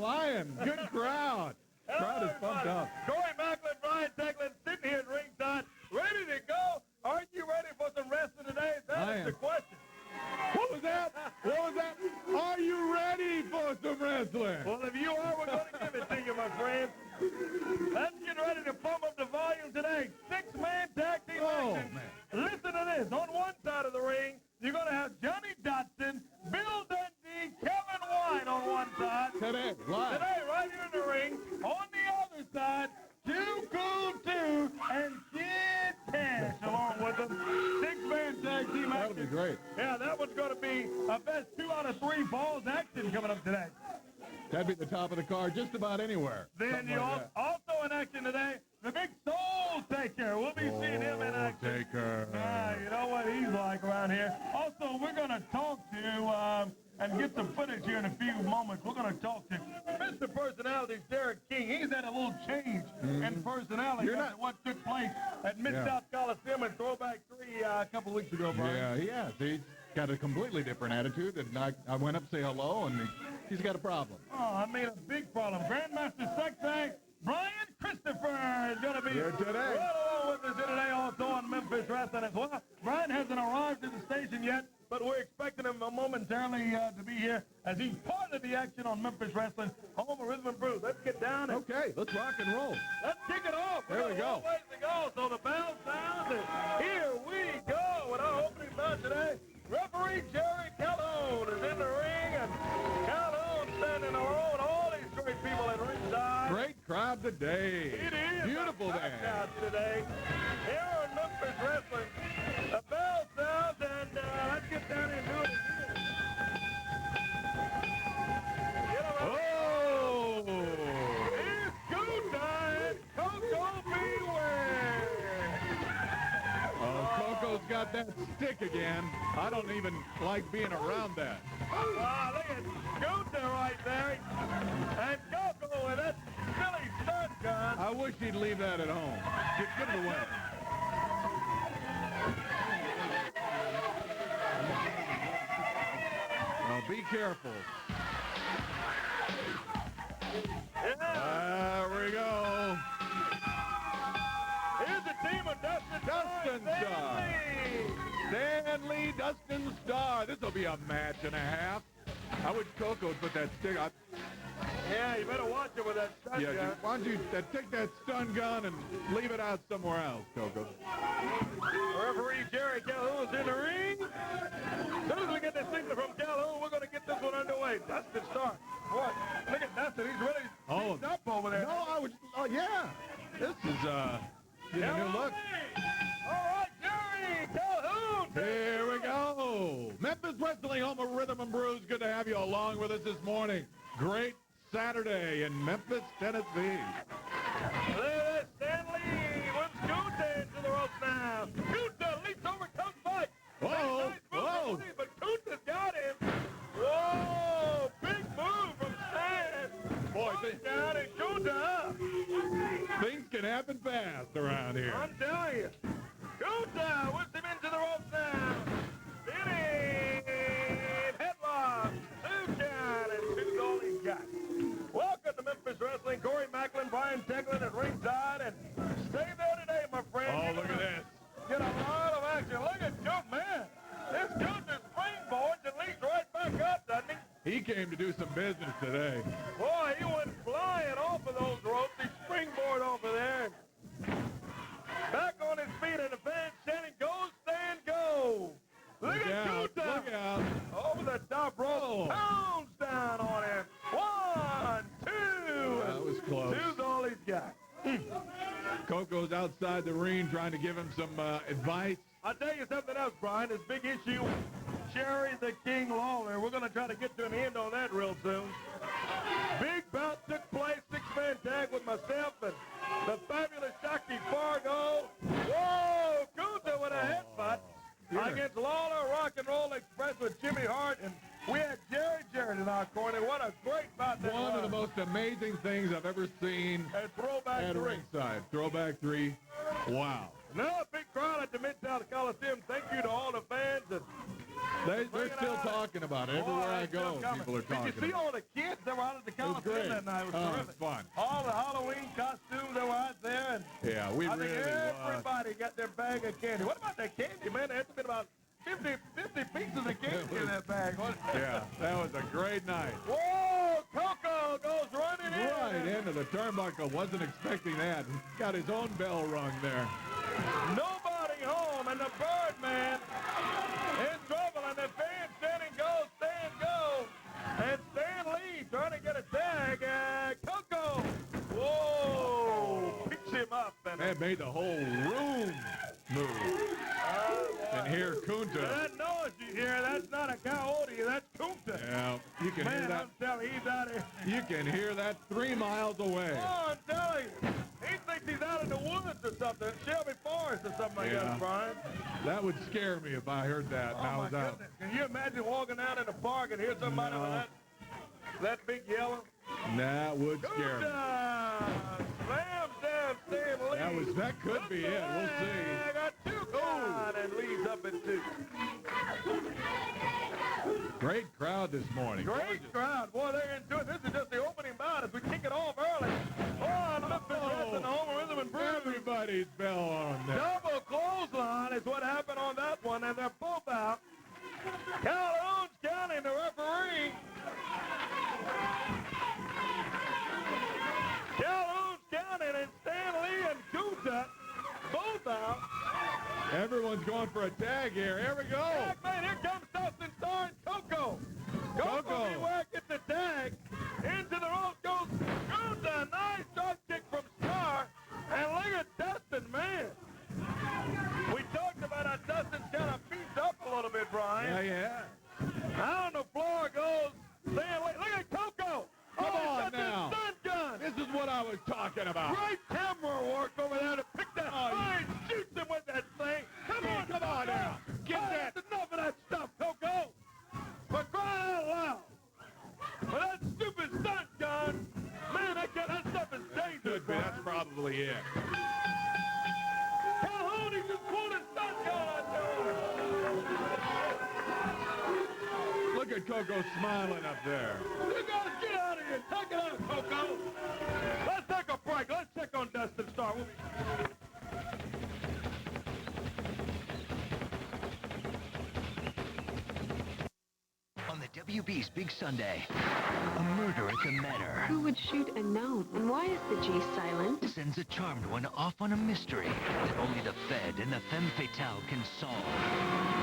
Lion. Good crowd. Crowd is pumped up. Corey Macklin, Brian Declan sitting here at ringside, ready to go. Are you ready for some wrestling today? That is the question. What was that? What was that? Are you ready for some wrestling? Well, if you are, we're going to give it to you, my friends. Let's get ready to pump up the volume today. 6-man tag team action. Man. Listen to this. On one side of the ring, you're going to have Johnny Dotson, Bill Dundee, Kevin White on one side. Today, live. Today, right here in the ring. On the other side, Too Cool 2 and Kid Cash along with them. 6-man tag team action. That'll be great. Yeah, that one's going to be a best 2 out of 3 falls action coming up today. That'd be the top of the card just about anywhere. Then you like also in action today, the big Soul Taker. We'll be seeing him in action. Taker. You know what he's like around here. Also, we're going to talk to and get some footage here in a few moments. We're going to talk to Mr. Personalities, Derek King. He's had a little change in personality after what took place at Mid-South Coliseum in Throwback 3 a couple weeks ago, Brian. Yeah, he has. He's got a completely different attitude. And I went up to say hello, and he's got a problem. Oh, I mean a big problem. Grandmaster Sexay, Brian Christopher is going to be here today. Right along with us here today, also on Memphis Wrestling as well. Brian hasn't arrived to the station yet, but we're expecting him momentarily to be here as he's part of the action on Memphis Wrestling, home of Rhythm and Blues. Let's get down. Okay, let's rock and roll. Let's kick it off. There we go. Ways to go. So the bell sounds, and here we go with our opening match today. Referee Jerry Calhoun is in the ring, and Calhoun standing alone. All these great people at ringside. Great crowd today. It is Beautiful day. Today. Here on Memphis Wrestling, the bell sounds, and let's get down and do it again. Oh! It's Guta and Coco Beware. Oh, Coco's got that stick again. I don't even like being around that. Wow, look at Guta right there. And Coco with that silly stun gun. I wish he'd leave that at home. Get it away. Oh, be careful. There we go. Here's the team of Dustin Star. Stanley, Dustin Star. This will be a match and a half. I wish Coco would put that stick on. Yeah, you better watch it with that stun gun. Why don't you take that stun gun and leave it out somewhere else, Coco? Referee Jerry Calhoun's in the ring. As soon as we get the signal from Calhoun, we're going to get this one underway. Dustin Starr. What? Look at Dustin. He's ready to stop over there. No, yeah. This is, getting a new look. All right, Jerry Calhoun. Here we go. Memphis Wrestling, home of Rhythm and Blues. Good to have you along with us this morning. Great Saturday in Memphis, Tennessee. Stanley with Guta into the ropes now. Guta leaps over, comes by. Whoa, whoa. But Guta's got him. Whoa, big move from Stan. Boy, down and Guta up. Things can happen fast around here. I'm telling you. Guta whips him into the ropes now. Spinning headlock. 2 count and 2 goal he's got. Welcome to Memphis Wrestling. Corey Macklin, Brian Declan at ringside. And stay there today, my friend. Oh, look at this. Get a lot of action. Look at Joe, man. This Guta's springboards and leaps right back up, doesn't he? He came to do some business today. Boy, he went flying off of those ropes. He springboard over there. Back on his feet, and the fans chanting, "Go, Stan, go!" Look at Guta. Look out. Over the top rope. Pounds down on him. 1, 2. That was close. 2's all he's got. Coco's outside the ring trying to give him some advice. I'll tell you something else, Brian. This big issue, Jerry the King Lawler. We're going to try to get to an end on that real soon. Big bout took place, 6-man tag with myself and the fabulous Shocky Fargo. Whoa, Guta with a headbutt against Lawler, Rock and Roll Express with Jimmy Hart, and we had Jerry Jarrett in our corner. What a great bout that One was. of the most amazing things I've ever seen at Throwback at 3. ringside. Throwback 3. Wow. No, big crowd at the Mid-South Coliseum. Thank you to all the fans. They're still talking about it. Everywhere I go, people are talking. Did you see all the kids that were out at the Coliseum that night? It was terrific. It was fun. All the Halloween costumes that were out there. And yeah, we I really think everybody got their bag of candy. What about that candy, man? There had to be about 50 pieces of candy in that bag. Yeah, that was a great night. Whoa, Coco goes running in. Right into the turnbuckle. Wasn't expecting that. Got his own bell rung there. Nobody home, and the Birdman in trouble, and the fans standing go, stand go. And Stan Lee trying to get a tag. Coco, whoa, picks him up. And that made the whole room move. And here, Kunta. That noise you hear, that's not a coyote, that's Kunta. Yeah, you can hear that. I'm telling you, he's out here. You can hear that 3 miles away. Oh, I'm telling you. He thinks he's out in the woods or something, Shelby Forest or something like that, Brian. That would scare me if I heard that. Oh, my goodness. Can you imagine walking out in the park and hear somebody with that big yellow? That would scare me. Slams down Stan Lee. That could be it. We'll see. I got 2 gone and leads up in 2. Great crowd this morning. Great crowd. Boy, they're into it. This is just the opening bout as we kick it off early. Oh, Memphis Wrestling, home of Rhythm and Blues. Everybody's bell on there. Double clothesline is what happened on that one, and they're both out. Calhoun's counting the referee. Calhoun's counting, and Stanley and Kunta both out. Everyone's going for a tag here. Here we go. Tag, man, here comes Dustin Starr and Coco. Coco, beware, gets the tag. Into the ropes goes Kunta. Nice drop kick from Starr. And look at Dustin, man. We talked about how Dustin's kind of beat up a little bit, Brian. Yeah. Out on the floor goes Stanley. Look at Coco. Come on now. Stun gun. This is what I was talking about. Great camera work over there to pick that. Oh, he shoots him with that thing. Come on now. Get that. That's enough of that stuff, Coco. For crying out loud. For that stupid stunt gun. Man, that stuff is dangerous. Could be. That's probably it. Calhoun, he just pulled his stunt gun on you. Look at Coco smiling up there. You gotta get out of here. Take it out, Coco. Let's take a break. Let's check on Dustin Starr. On the WB's Big Sunday, a murder at the manor. Who would shoot a note? And why is the G silent? Sends a charmed one off on a mystery that only the Fed and the femme fatale can solve.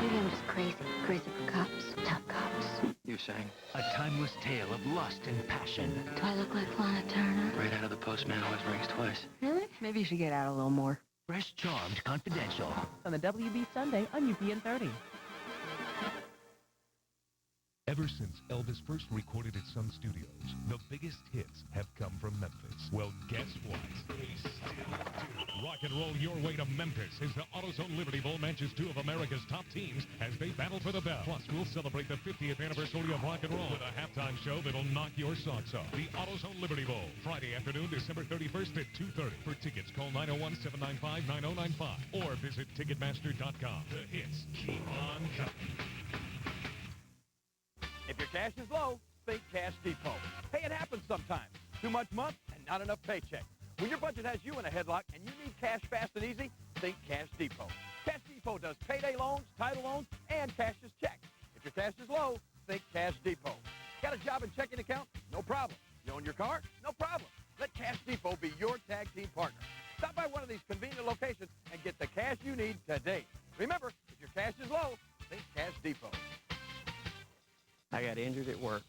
Maybe I'm just crazy. Crazy for cops. Top cops. You saying? A timeless tale of lust and passion. Do I look like Lana Turner? Right out of The Postman Always Rings Twice. Really? Maybe you should get out a little more. Fresh, Charmed, Confidential. On the WB Sunday on UPN 30. Ever since Elvis first recorded at Sun Studios, the biggest hits have come from Memphis. Well, guess what? They still do. Rock and roll your way to Memphis as the AutoZone Liberty Bowl matches 2 of America's top teams as they battle for the bell. Plus, we'll celebrate the 50th anniversary of rock and roll with a halftime show that'll knock your socks off. The AutoZone Liberty Bowl, Friday afternoon, December 31st at 2:30. For tickets, call 901-795-9095 or visit Ticketmaster.com. The hits keep on coming. If your cash is low, think Cash Depot. Hey, it happens sometimes. Too much month and not enough paycheck. When your budget has you in a headlock and you need cash fast and easy, think Cash Depot. Cash Depot does payday loans, title loans, and cashier's checks. If your cash is low, think Cash Depot. Got a job and checking account? No problem. You own your car? No problem. Let Cash Depot be your tag team partner. Stop by one of these convenient locations and get the cash you need today. Remember, if your cash is low, think Cash Depot. I got injured at work,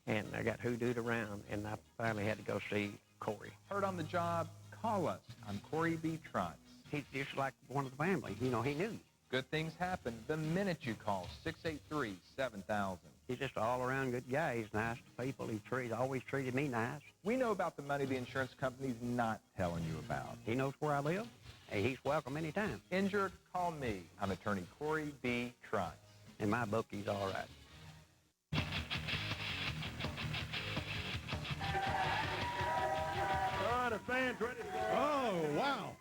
and I got hoodooed around, and I finally had to go see Corey. Hurt on the job? Call us. I'm Corey B. Trotz. He's just like one of the family. You know, he knew me. Good things happen the minute you call 683-7000. He's just an all-around good guy. He's nice to people. He always treated me nice. We know about the money the insurance company's not telling you about. He knows where I live, and he's welcome anytime. Injured? Call me. I'm attorney Corey B. Trotz. In my book, he's all right. All right, the fans ready to go. Oh, wow.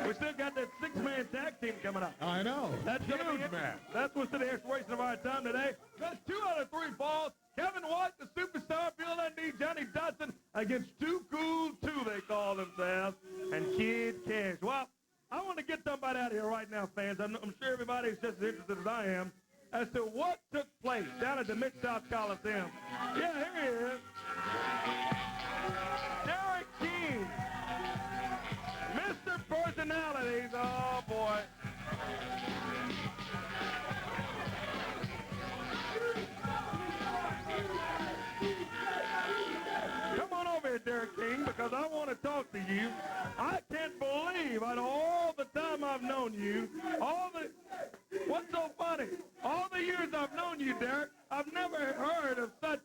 We still got that six-man tag team coming up. I know. That's huge gonna be match. That's what's the expiration of our time today. That's 2 out of 3 falls. Kevin White, the superstar, Bill Dundee, Johnny Dotson against Too Cool 2, they call themselves, and Kid Cash. Well, I want to get somebody out here right now, fans. I'm sure everybody's just as interested as I am as to what took place down at the Mid-South Coliseum. Yeah, here he is. Derek King. Mr. Personalities. Oh, boy. Come on over here, Derek King, because I want to talk to you. I can't believe out of all the time I've known you, what's so funny? All the years I've known you, Derek, I've never heard of such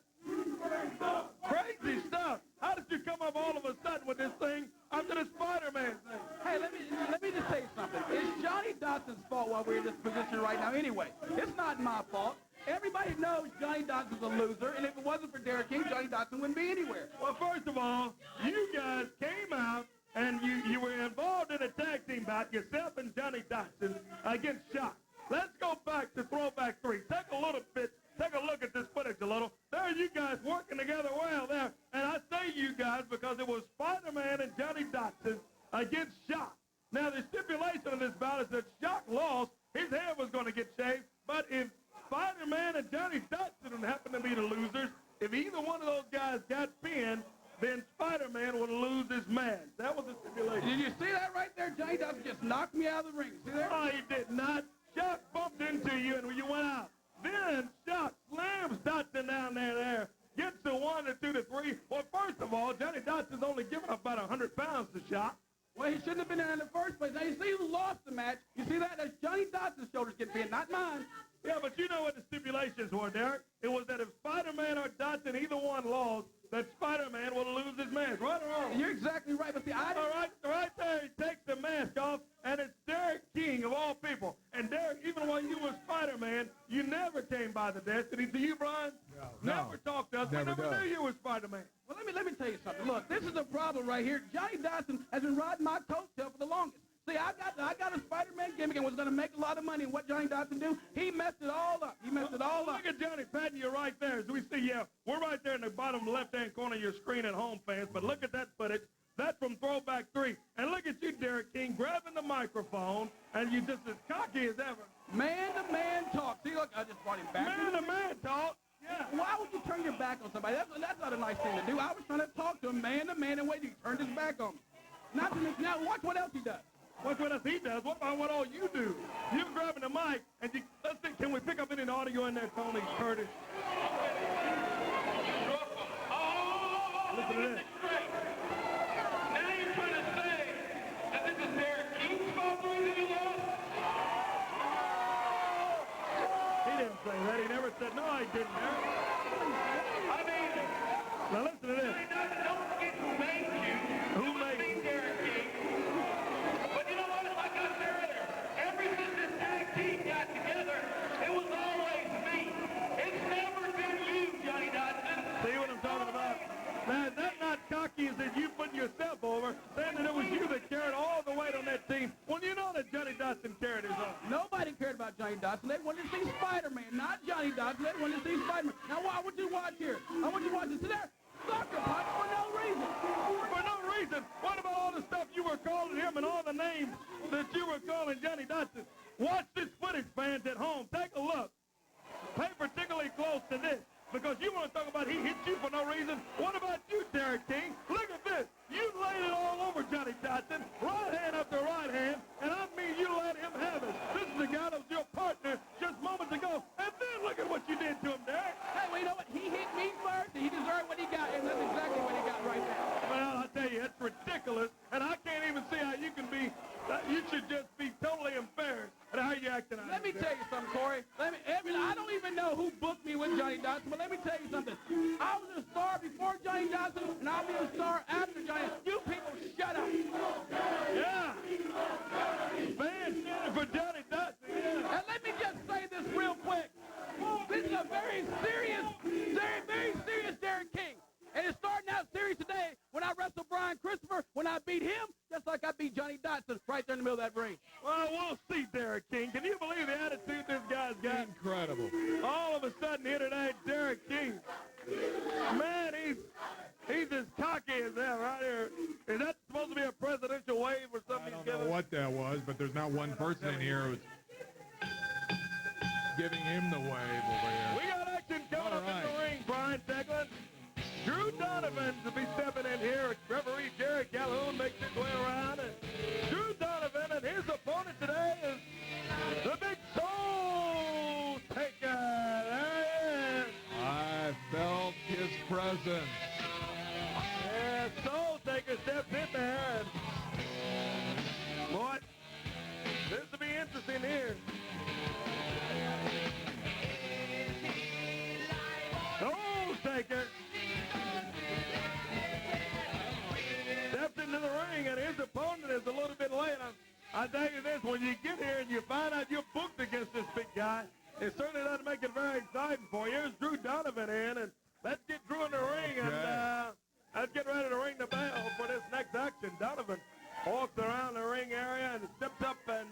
crazy stuff. How did you come up all of a sudden with this thing after the Spider-Man thing? Hey, let me just say something. It's Johnny Dotson's fault why we're in this position right now anyway. It's not my fault. Everybody knows Johnny Dotson's a loser, and if it wasn't for Derek King, Johnny Dotson wouldn't be anywhere. Well, first of all, you guys came out and you were involved in a tag team bout, yourself and Johnny Dotson against Shock. Let's go back to Throwback 3. Take a look at this footage a little. There you guys working together well there. And I say you guys because it was Spider-Man and Johnny Dotson against Shock. Now, the stipulation of this bout is that Shock lost. His hair was going to get shaved. But if Spider-Man and Johnny Dotson happened to be the losers, if either one of those guys got pinned, then Spider-Man would lose his mask. That was the stipulation. Did you see that right there? Johnny Dotson just knocked me out of the ring. See that? Oh, he did not. Shock bumped into you and you went out. Then Shock slams Dotson down there. Gets to 1 to 2 to 3. Well, first of all, Johnny Dotson's only given up about 100 pounds to Shock. Well, he shouldn't have been there in the first place. Now, you see who lost the match. You see that? That's Johnny Dotson's shoulders getting pinned, not mine. Yeah, but you know what the stipulations were, Derek. It was that if Spider-Man or Dotson, either one lost, that Spider-Man would lose his mask. Right or wrong? You're exactly right, but see, I didn't... All right there, he takes the mask off, and it's Derek King, of all people. And Derek, even when you were Spider-Man, you never came by the Destiny. Do you, Brian? No. Never talked to us. Never we never does. knew you were Spider-Man. Well, let me tell you something. Look, this is the problem right here. Johnny Dotson has been riding my coattail for the longest. See, I got a Spider-Man gimmick and was going to make a lot of money. And what Johnny Dotson do? He messed it all up. Look at Johnny patting you right there. As we see, we're right there in the bottom left-hand corner of your screen at home, fans. But look at that footage. That's from Throwback 3. And look at you, Derek King, grabbing the microphone, and you just as cocky as ever. Man-to-man talk. See, look, I just brought him back. Man-to-man talk? Yeah. Why would you turn your back on somebody? That's not a nice thing to do. I was trying to talk to him man-to-man, and wait, he turned his back on me. Now, watch what else he does. Watch what else he does. What about what all you do? You're grabbing the mic, and let's see, can we pick up any audio in there, Tony Curtis? Listen to this. Now you're trying to say that this is Derek King's fault for losing the loss? He didn't say that. He never said, no, he didn't, Derek. I mean, Now listen to this. don't forget who made you. Who made you? Derek King. But you know what? Like I said earlier, ever since this tag team got together, it was always me. It's never been you, Johnny Dotson. See what I'm talking about? Now, is that not cocky as that you putting yourself over, saying that it was you that carried all the weight on that team, when you know that Johnny Dotson carried his own? Nobody cared about Johnny Dotson. They wanted to see Spider-Man, not Johnny Dotson. They wanted to see Spider-Man. Now, why would you watch here? I want you to watch this. See there? Sucker punch for no reason. For no reason. What about all the stuff you were calling him and all the names that you were calling Johnny Dotson? Watch this footage, fans at home. Take a look. Pay particularly close to this, because you want to talk about he hit you for no reason. What about you, Derek King? Look at this. You laid it all over Johnny Dotson, right hand after right hand, and I mean you let him have it. This is the guy that was your partner just moments ago, and then look at what you did to him, Derek. Hey, well, you know what? He hit me first, and he deserved what he got, and that's exactly what he got right there. Well, I tell you, it's ridiculous, and I can't even see how you can be, you should just be totally embarrassed at how you acting out. Let me tell you something, Corey. I don't even know who booked me with Johnny Dotson, but let me tell you something. I was a star before Johnny Dotson, and I'll be a star after Johnny. You people shut up. Yeah. Man, for Johnny Dotson, yeah. And let me just say this real quick. This is a very serious Derek King. And it's starting out serious today when I wrestled Brian Christopher, when I beat him, just like I beat Johnny Dotson right there in the the middle of that ring. Well, we'll see, Derek King. Can you believe the attitude this guy's got? Incredible. All of a sudden here today, Derek King. Man, he's as cocky as that right here. Is that supposed to be a presidential wave or something? I don't know what that was, but there's not one person in here who's giving him the wave over here. We got action coming up in the ring, Brian Teglin. Drew Donovan to be stepping in here. Referee Jerry Calhoun makes his way around. And Drew Donovan and his opponent today is the Big Soul Taker. There he is. I felt his presence. Yeah, Soul Taker steps in there. And boy, this will be interesting here. Soul Taker steps into the ring, and his opponent is a little bit late. I tell you this, when you get here and you find out you're booked against this big guy, it certainly doesn't make it very exciting for you. Here's Drew Donovan in, and let's get Drew in the ring, and let's get ready to ring the bell for this next action. Donovan walks around the ring area and steps up, and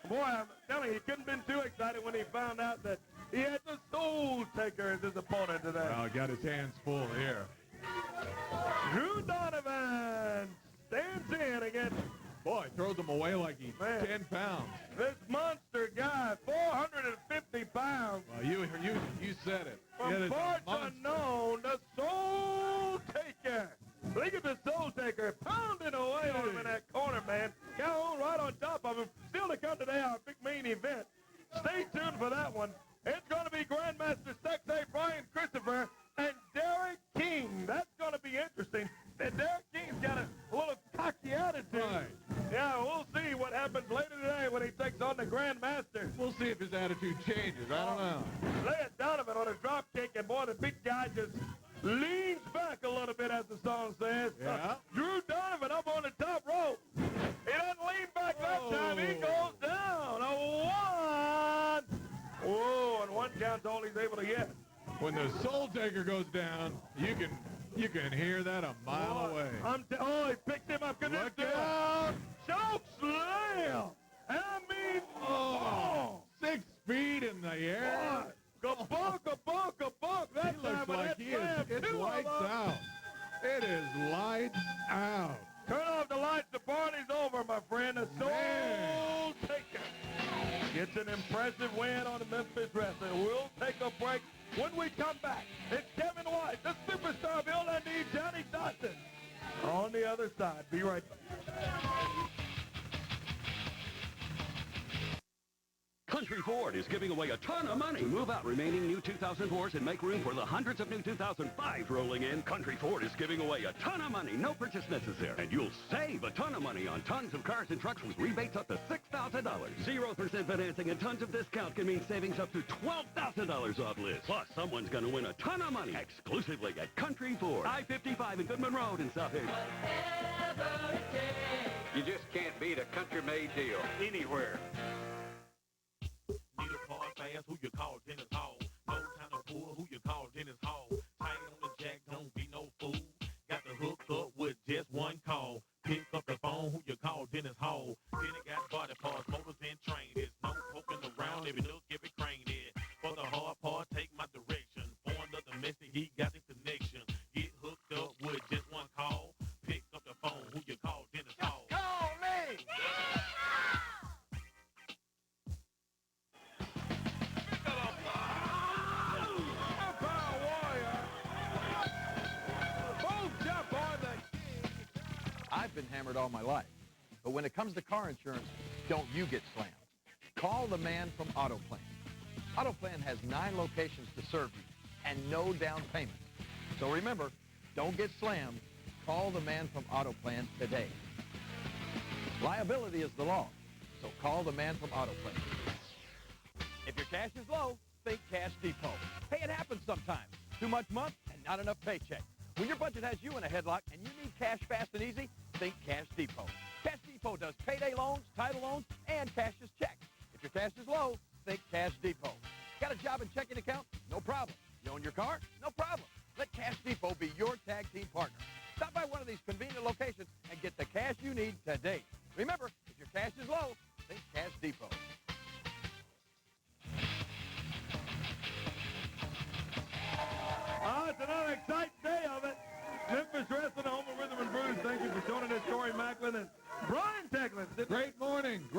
boy, I'm telling you, he couldn't have been too excited when he found out that he had the Soul Taker as his opponent today. Well, he got his hands full here. Drew Donovan stands in against, boy, throws him away like he's 10 pounds. This monster guy, 450 pounds. Well, you said it. From parts unknown, the Soul Taker. Look at the Soul Taker pounding away on him in that corner, man. Calhoun right on top of him. Still to come today, our big main event. Stay tuned for that one. It's going to be Grandmaster Sexay Brian Christopher and Derek King. That's going to be interesting. And Derek King's got a little cocky attitude. Right. Yeah, we'll see what happens later today when he takes on the Grandmaster. We'll see if his attitude changes. I don't know. Lay it Donovan on a drop kick, and boy, the big guy just leans back a little bit, as the song says. Yeah. Drew Donovan up on the top rope. He doesn't lean back that time. He goes down. A one. Whoa, and one count's all he's able to get. When the Soul Taker goes down, you can hear that a mile away. He picked him up. Look out! Choke slam. And I mean, 6 feet in the air. Kabunk, kabunk, kabunk. That He looks like it's lights out. It is lights out. Turn off the lights. The party's over, my friend. The Soul Taker gets an impressive win on the Memphis Wrestling. We'll take a break. When we come back, it's Kevin White, the superstar Bill Dundee, Johnny Dawson on the other side. Be right back. Country Ford is giving away a ton of money. Move out remaining new 2004s and make room for the hundreds of new 2005s rolling in. Country Ford is giving away a ton of money. No purchase necessary. And you'll save a ton of money on tons of cars and trucks with rebates up to $6,000. 0% financing and tons of discount can mean savings up to $12,000 off list. Plus, someone's going to win a ton of money exclusively at Country Ford. I-55 and Goodman Road in South Haven. You just can't beat a country-made deal anywhere. Need a car fast, who you call Dennis Hall. No time to fool, who you call Dennis Hall. Tight on the jack, don't be no fool. Got to hook up with just one call. Pick up the phone, who you call Dennis Hall. Then it got body parts, motors and train. There's no poking around, every nook, every crane there. For the hard part, take my direction. For another message, he got the connection. Get hooked up with just one call. Pick up the phone, who you call Dennis Hall. Call me! I've been hammered all my life. But when it comes to car insurance, don't you get slammed. Call the man from AutoPlan. AutoPlan has 9 locations to serve you and no down payment. So remember, don't get slammed. Call the man from AutoPlan today. Liability is the law, so call the man from AutoPlan. If your cash is low, think Cash Depot. Hey, it happens sometimes. Too much month and not enough paycheck. When your budget has you in a headlock and you need cash fast and easy, think Cash Depot. Cash Depot does payday loans, title loans, and cashier's checks. If your cash is low, think Cash Depot. Got a job and checking account? No problem. You own your car? No problem. Let Cash Depot be your tag team partner. Stop by one of these convenient locations and get the cash you need today. Remember, if your cash is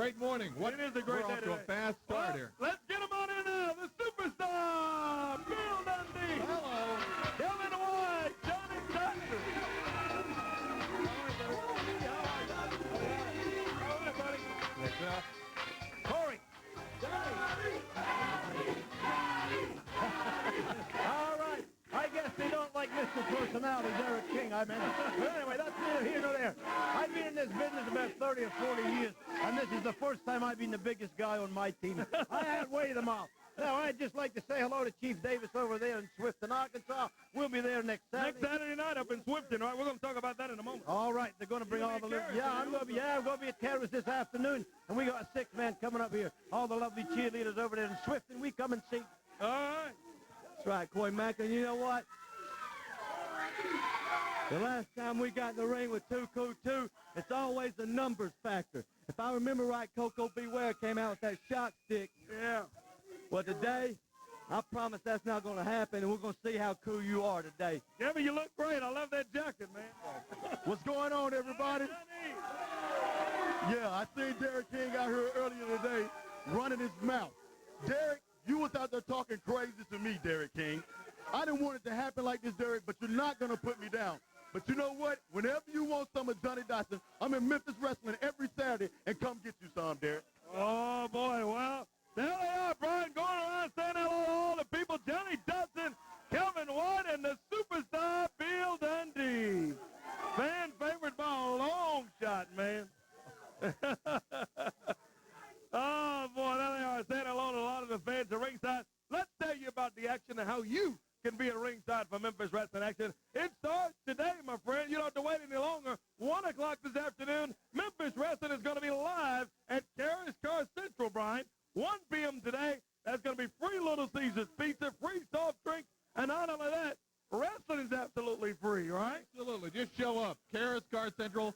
great morning. What, It is a great we're day off to a today. fast start Well, here. Let's get him on in now. The superstar, Bill Dundee. Hello. Kevin White, Johnny Dodson. Corey. All right. I guess they don't like Mr. Personality, Derek King, I meant. But anyway, that's neither here nor there. I've been in this business about 30 or 40 years, and this is the first time I've been the biggest guy on my team. I outweigh them all. Now, I'd just like to say hello to Chief Davis over there in Swifton, Arkansas. We'll be there next Saturday. Next Saturday night up in Swifton, right? We're going to talk about that in a moment. All right, they're going to bring all the I'm going to be at Terrace this afternoon, and we got a six-man coming up here. All the lovely cheerleaders over there in Swifton. We come and see. All right. That's right, Coy Macklin. You know what? The last time we got in the ring with 2-2, it's always the numbers factor. If I remember right, Coco Beware came out with that shock stick. Yeah. Well, today, I promise that's not going to happen, and we're going to see how cool you are today. Kevin, you look great. I love that jacket, man. What's going on, everybody? Yeah, I seen Derek King out here earlier today running his mouth. Derek, you was out there talking crazy to me, Derek King. I didn't want it to happen like this, Derek, but you're not going to put me down. But you know what? Whenever you want some of Johnny Dodson, I'm in Memphis Wrestling every Saturday, and come get you some, Derek. Oh, boy. Well, there they are, Brian, going around saying hello to all the people. Johnny Dodson, Kevin White, and the superstar Bill Dundee. Fan favorite by a long shot, man. Oh, boy, there they are saying hello to a lot of the fans at ringside. Let's tell you about the action and how you can be at ringside for Memphis Wrestling action. It starts today, my friend. You don't have to wait any longer. 1 o'clock this afternoon, Memphis Wrestling is going to be live at Carrie's Car Central, Brian. 1 p.m. today. That's going to be free Little Caesars pizza, free soft drinks, and not only that, wrestling is absolutely free, right? Absolutely. Just show up. Karis Car Central,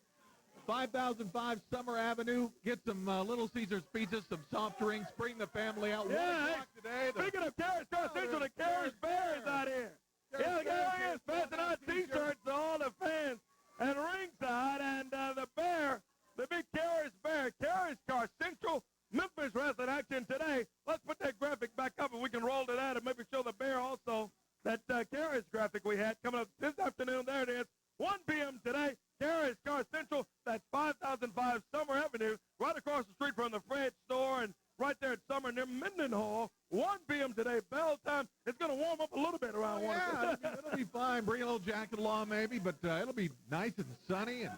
5005 Summer Avenue. Get some Little Caesars pizza, some soft drinks. Bring the family out. 1 o'clock today. Speaking of Karis Car Central, the Karis Bear is out here. Yeah, the guy is passing out T-shirts to all the fans at ringside, and the bear, the big Karis Bear, Karis Car Central, Memphis Wrestling action today. Let's put that graphic back up and we can roll to that and maybe show the bear also that Karis graphic we had coming up this afternoon. There it is. 1 p.m. today, Karis Car Central. That's 5005 Summer Avenue, right across the street from the Fred store and right there at Summer near Mendenhall. 1 p.m. today, bell time. It's going to warm up a little bit around 1 o'clock. Yeah, it'll be fine. Bring a little jacket along maybe, but it'll be nice and sunny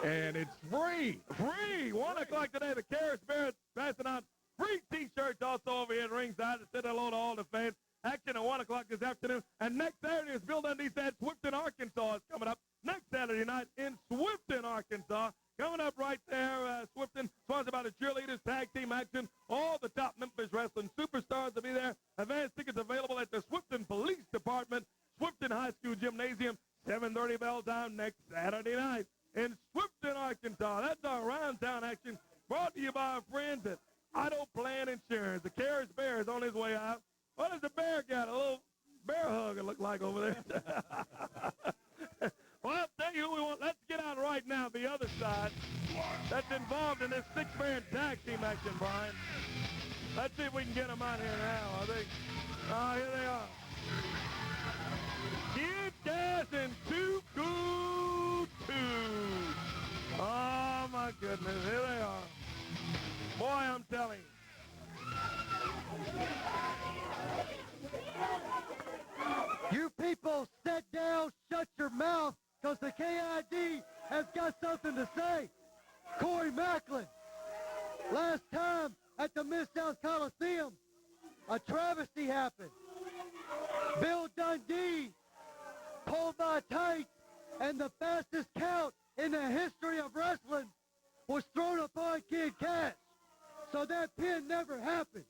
and it's free. Free. 1 o'clock today, the Karis Bear is passing out free T-shirts also over here at ringside to say hello to all the fans. Action at 1 o'clock this afternoon. And next Saturday, as Bill Dundee said, Swifton, Arkansas is coming up next Saturday night in Swifton, Arkansas. Coming up right there, Swifton, sponsored by the cheerleaders, tag team action. All the top Memphis Wrestling superstars will be there. Advance tickets available at the Swifton Police Department, Swifton High School Gymnasium, 7:30 bell time next Saturday night in Swifton, Arkansas. That's our round town action brought to you by our friends at Auto Plan Insurance. The Karis Bear is on his way out. What does the bear got? A little bear hug it look like over there. Well, I'll tell you who we want. Let's get out right now the other side that's involved in this six-man tag team action, Brian. Let's see if we can get them out here now, I think. Here they are. Kid Gas and Too Cool 2. Oh, my goodness. Here they are. Boy, I'm telling you. You people, sit down, shut your mouth, because the KID has got something to say. Corey Macklin, last time at the Mid-South Coliseum, a travesty happened. Bill Dundee pulled my tights, and the fastest count in the history of wrestling was thrown upon Kid Cash. So that pin never happened.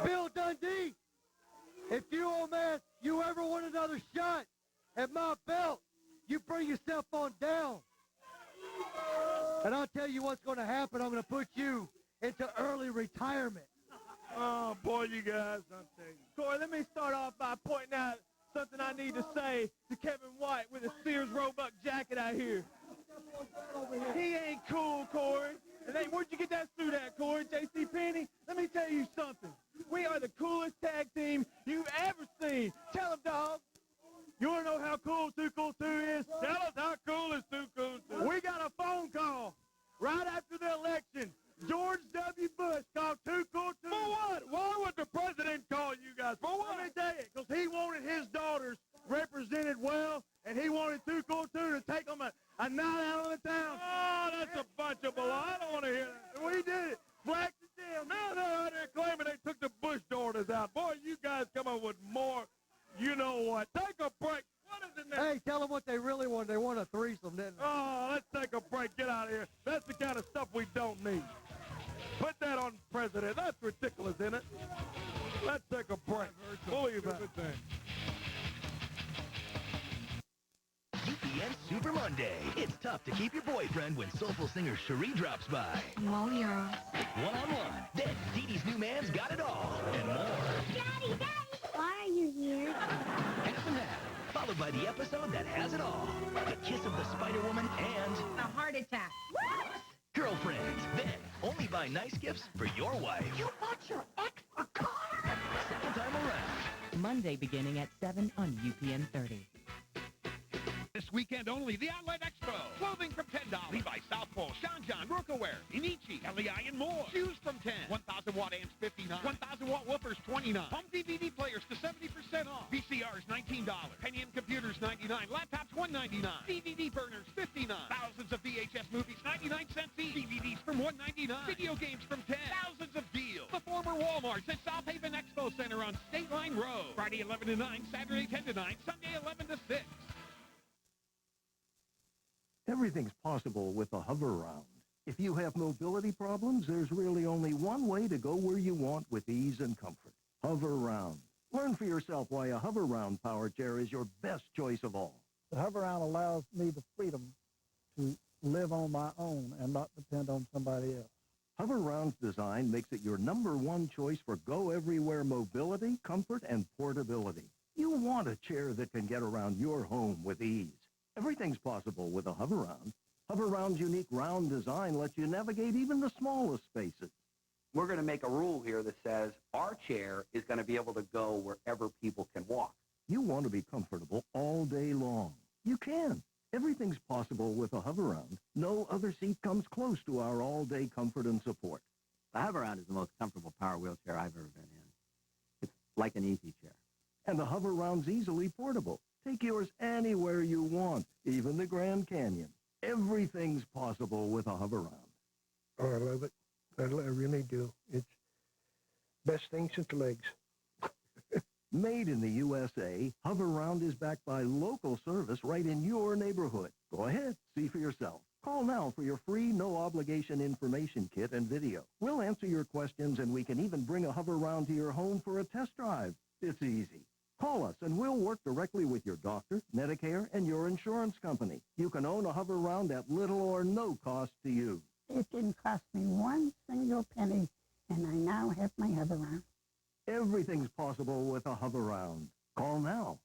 Bill Dundee, if you, old man, you ever want another shot at my belt, you bring yourself on down. And I'll tell you what's going to happen. I'm going to put you into early retirement. Oh, boy, you guys, I'm telling you. Corey, let me start off by pointing out something I need to say to Kevin White with a Sears Roebuck jacket out here. He ain't cool, Corey. And hey, where'd you get that suit at, Corey? J.C. Penney? Let me tell you something. We are the coolest tag team you've ever seen. Tell them, dog. You want to know how cool Too Cool 2 is? Tell us how cool is Too Cool 2. We got a phone call right after the election. George W. Bush called Too Cool 2. For what? Why would the president call you guys? For what? Let me tell you, because he wanted his daughters represented well, and he wanted Too Cool 2 to take them a night out of the town. Oh, that's a bunch of bull. I don't want to hear that. We did it. Flax it down. Now they're out there claiming they took the Bush daughters out. Boy, you guys come up with more. You know what? Take a break. What is it now? Hey, tell them what they really want. They want a threesome, didn't they? Oh, let's take a break. Get out of here. That's the kind of stuff we don't need. Put that on the president. That's ridiculous, isn't it? Let's take a break. Believe that. UPN Super Monday. It's tough to keep your boyfriend when soulful singer Cherie drops by. Oh, yeah. One-on-one. Then Dee Dee's new man's got it all. And more. Daddy, Daddy! Why are you here? Half and half. Followed by the episode that has it all. The kiss of the Spider-Woman and... a heart attack. Girlfriends. Then only buy nice gifts for your wife. You bought your ex a car? Second time around. Monday beginning at 7 on UPN 30. This weekend only, the Outlet Expo. Clothing from $10. Levi's, South Pole, Sean John, Rookaware, Inichi, LEI, and more. Shoes from $10. 1,000-watt amps, $59. 1,000-watt woofers, $29. Home DVD players to 70% off. VCRs, $19. Pentium computers, $99. Laptops, $199. DVD burners, $59. Thousands of VHS movies, 99 cents each. DVDs from $199. Video games from $10. Thousands of deals. The former Walmart's at South Haven Expo Center on State Line Road. Friday 11 to 9, Saturday 10 to 9, Sunday 11 to 6. Everything's possible with a Hover-Round. If you have mobility problems, there's really only one way to go where you want with ease and comfort. Hover-Round. Learn for yourself why a Hover-Round power chair is your best choice of all. The Hover-Round allows me the freedom to live on my own and not depend on somebody else. Hover-Round's design makes it your #1 choice for go-everywhere mobility, comfort, and portability. You want a chair that can get around your home with ease. Everything's possible with a Hover-Round. Hover-Round's unique round design lets you navigate even the smallest spaces. We're going to make a rule here that says our chair is going to be able to go wherever people can walk. You want to be comfortable all day long. You can. Everything's possible with a Hover-Round. No other seat comes close to our all-day comfort and support. The Hover-Round is the most comfortable power wheelchair I've ever been in. It's like an easy chair. And the Hover-Round's easily portable. Take yours anywhere you want, even the Grand Canyon. Everything's possible with a Hover-Round. Oh, I love it. I really do. It's best thing since legs. Made in the USA, Hover-Round is backed by local service right in your neighborhood. Go ahead, see for yourself. Call now for your free, no-obligation information kit and video. We'll answer your questions, and we can even bring a Hover-Round to your home for a test drive. It's easy. Call us, and we'll work directly with your doctor, Medicare, and your insurance company. You can own a Hover-Round at little or no cost to you. It didn't cost me one single penny, and I now have my Hover-Round. Everything's possible with a Hover-Round. Call now.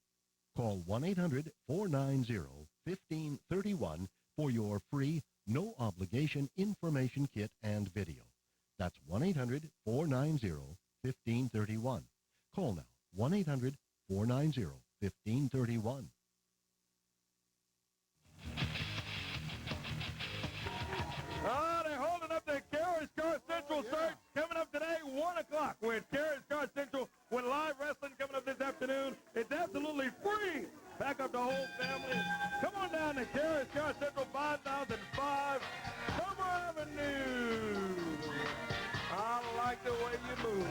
Call 1-800-490-1531 for your free, no-obligation information kit and video. That's 1-800-490-1531. Call now. 1-800-490-1531. They're holding up the Carrier's Car Central search coming up today, 1 o'clock, with Carrier's Car Central with live wrestling coming up this afternoon. It's absolutely free. Pack up the whole family. Come on down to Carrier's Car Central, 5005 Summer Avenue. I like the way you move.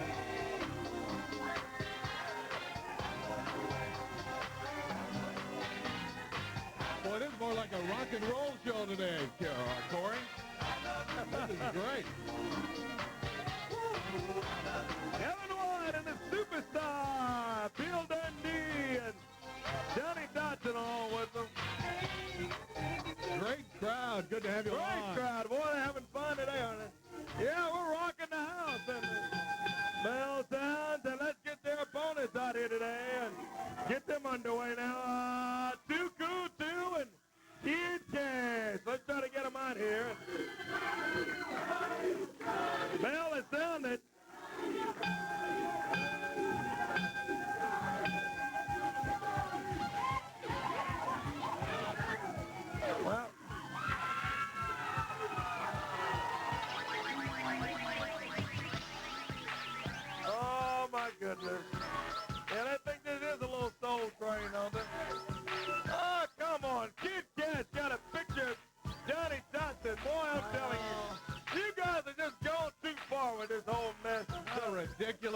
Boy, this is more like a rock and roll show today, Corey. This is great. Kevin White and the Superstar, Bill Dundee and Johnny Dodson all with them. Great crowd. Good to have you on. Great crowd. Boy, they're having fun today, aren't they? Yeah, we're rocking the house. And bell sounds, and let's get their opponents out here today and get them underway now. Too Cool 2 and Kid Cash. Let's try to get them out here.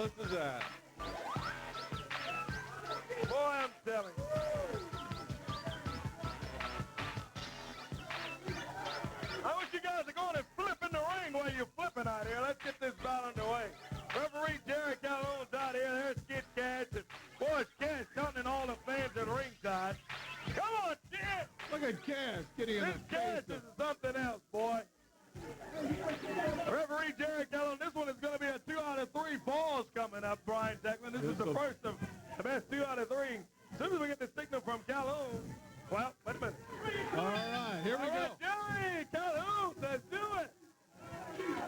ridiculous is that? Boy, I'm telling you. I wish you guys are going and flipping the ring while you're flipping out here. Let's get this bout underway. Referee Jerry Calhoun's out here. There's Kid Cash. And boy, Cash taunting all the fans at ringside. Come on, Kid. Look at Cash getting in the This Cash is something else, boy. Referee Jerry Calhoun, this one is going to be a 2 out of 3 falls coming up, Brian Techman. This is the first of the best 2 out of 3. As soon as we get the signal from Calhoun, well, wait a minute. All right, here we go. Jerry Calhoun says do it.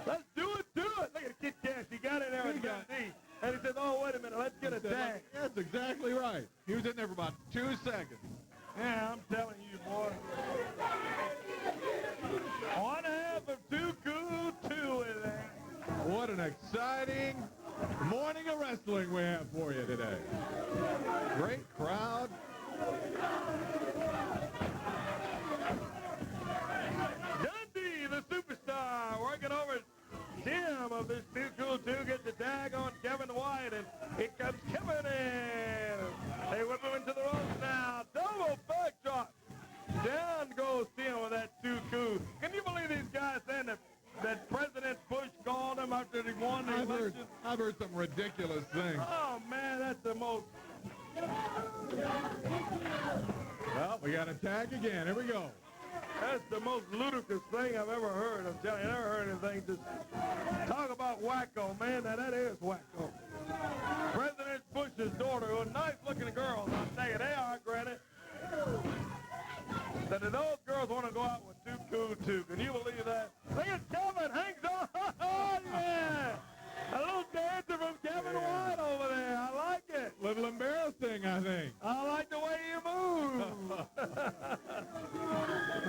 Let's do it, do it. Look at Kid Cash. He got in there with Dundee. And he said, oh, wait a minute, let's get a tag. That's exactly right. He was in there for about 2 seconds. Yeah, I'm telling you, boy. 1/2 of 2 cool 2 in there. What an exciting morning of wrestling we have for you today. Great crowd. Dundee, the superstar, working over Tim of this 2 cool 2, gets the tag on Kevin White, and here comes Kevin in. They whip him into the ropes now. Double backdrop. Down goes Tim with that 2 cool. Can you believe these guys saying that President Bush called him after he won the election? I've heard some ridiculous things. Oh, man, that's the most... Well, we got a tag again. Here we go. That's the most ludicrous thing I've ever heard. I'm telling you, I never heard anything just talk about wacko, man. Now, that is wacko. President Bush's daughter, a nice-looking girl, I'll tell you, they are, granted. That those girls want to go out with 2 cool 2. Can you believe that? Look at Kevin hangs on. Oh, yeah. A little dancer from Kevin White over there. I like it. Little embarrassing, I think. I like the way you move.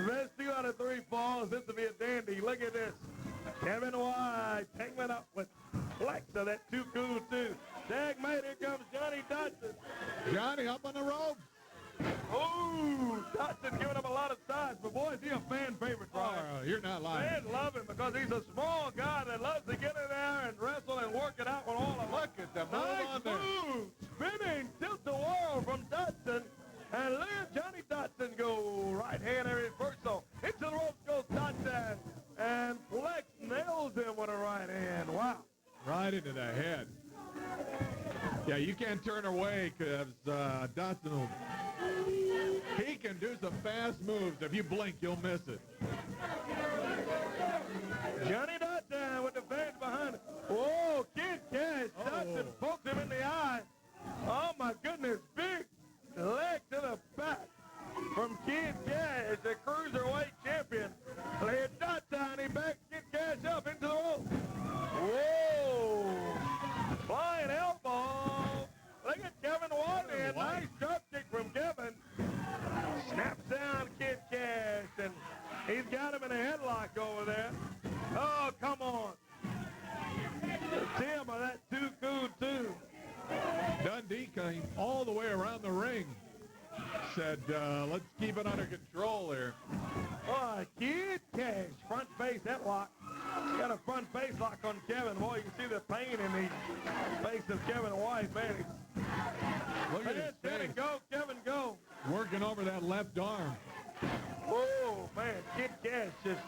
Best 2 out of 3 falls. This will be a dandy. Look at this. Kevin White hanging up with flex of that 2 cool 2. Tag mate, here comes Johnny Dotson. Johnny up on the ropes. Ooh, Dotson giving him a lot of size, but boy, is he a fan favorite, Brian. Oh, you're not lying. Fans love him because he's a small guy that loves to get in there and wrestle and work it out with all of them. Look at the move on there. Move, spinning, tilt the world from Dotson. And look at Johnny Dotson go right hand area first. So into the ropes goes Dotson. And Flex nails him with a right hand. Wow. Right into the head. Yeah, you can't turn away because Dotson will... He can do some fast moves. If you blink, you'll miss it. Johnny Dotson with the fans behind him. Whoa, Kid Cash. Dotson poked him in the eye. Oh, my goodness. Big leg to the back from Kid Cash, the Cruiserweight champion. Led Dotson. He backed Kid Cash up into the rope. Whoa. Flying elbow. Look at Kevin White. Nice drop kick from Kevin. Snaps down Kid Cash, and he's got him in a headlock over there. Oh, come on. Tim of that 2 cool 2. Dundee came all the way around the ring. Said, let's keep it under control here. Oh, Kid Cash, front face headlock. Got a front face lock on Kevin. Boy, you can see the pain in the face of Kevin White, man. Look at his face. Go, Kevin, go. Working over that left arm. Oh, man, Kid Cash just,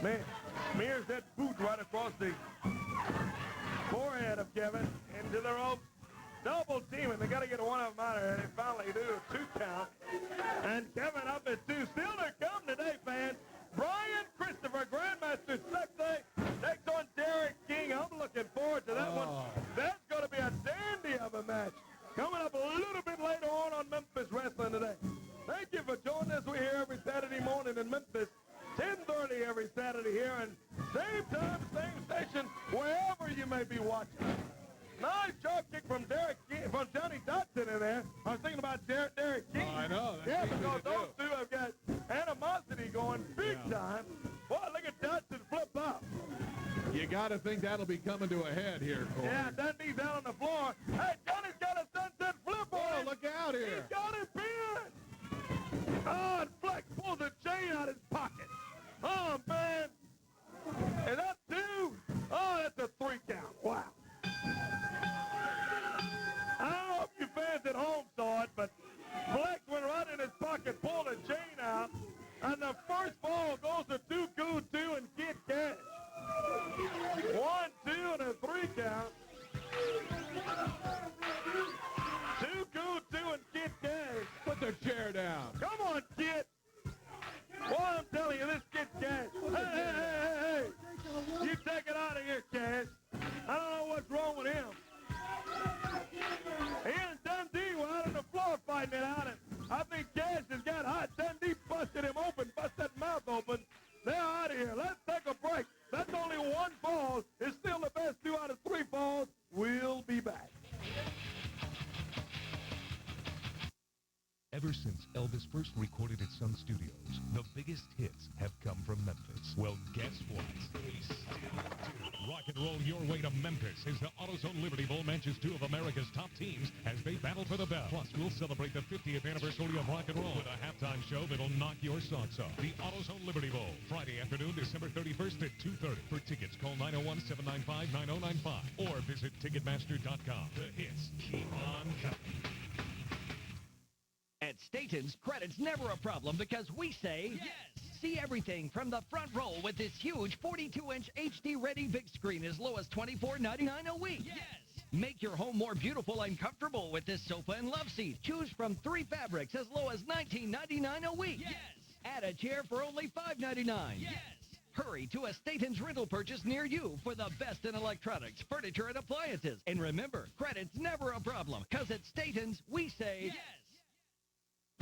man, smears that boot right across the forehead of Kevin into the rope. Double teaming. They got to get one of them out of there. They finally do a 2 count. And Kevin up at 2. Still to come today, fans. Brian Christopher, Grandmaster Sexay, takes on Derek King. I'm looking forward to that one. That's going to be a dandy of a match. Coming up a little bit later on Memphis Wrestling today. Thank you for joining us. We're here every Saturday morning in Memphis. 10:30 every Saturday here, and same time, same station, wherever you may be watching. Nice drop kick from Johnny Dotson in there. I was thinking about Derek King. Oh, I know. Yeah, because those two have got animosity going big time. Boy, look at Dotson flip up. You got to think that'll be coming to a head here, Corey. Yeah, Dundee's down on the floor. Hey, Johnny's got a sunset flip on Oh, it. look out here. He's got it pinned. Oh, and Flex pulls a chain out of his pocket. Oh, man. And that's 2. Oh, that's a 3 count. Wow. a chair down. Come on, kid. Boy, I'm telling you, this kid Cash. Hey. You take it out of here, Cash. I don't know what's wrong with him. He and Dundee were out on the floor fighting it out, and I think Cash has got hot. Dundee busted him open, busted that mouth open. They're out of here. Let's take a break. That's only one fall. It's still the best 2 out of 3 falls. We'll be back. Ever since Elvis first recorded at Sun Studios, the biggest hits have come from Memphis. Well, guess what? They still do. Rock and roll your way to Memphis as the AutoZone Liberty Bowl matches 2 of America's top teams as they battle for the belt. Plus, we'll celebrate the 50th anniversary of rock and roll with a halftime show that'll knock your socks off. The AutoZone Liberty Bowl, Friday afternoon, December 31st at 2:30. For tickets, call 901-795-9095 or visit Ticketmaster.com. The hits keep on coming. At Staten's, credit's never a problem because we say yes. See everything from the front row with this huge 42-inch HD-ready big screen as low as $24.99 a week. Yes. Make your home more beautiful and comfortable with this sofa and love seat. Choose from 3 fabrics as low as $19.99 a week. Yes. Add a chair for only $5.99. Yes. Hurry to a Staten's rental purchase near you for the best in electronics, furniture, and appliances. And remember, credit's never a problem because at Staten's, we say yes.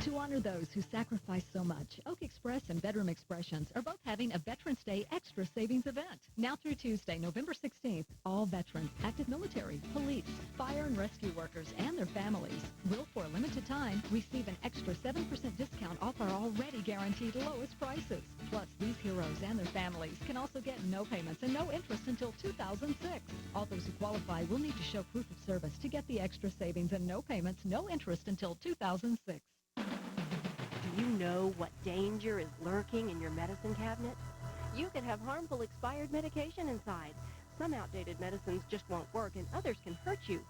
To honor those who sacrifice so much, Oak Express and Bedroom Expressions are both having a Veterans Day Extra Savings event. Now through Tuesday, November 16th, all veterans, active military, police, fire and rescue workers, and their families will, for a limited time, receive an extra 7% discount off our already guaranteed lowest prices. Plus, these heroes and their families can also get no payments and no interest until 2006. All those who qualify will need to show proof of service to get the extra savings and no payments, no interest until 2006. Do you know what danger is lurking in your medicine cabinet? You could have harmful expired medication inside. Some outdated medicines just won't work and others can hurt you.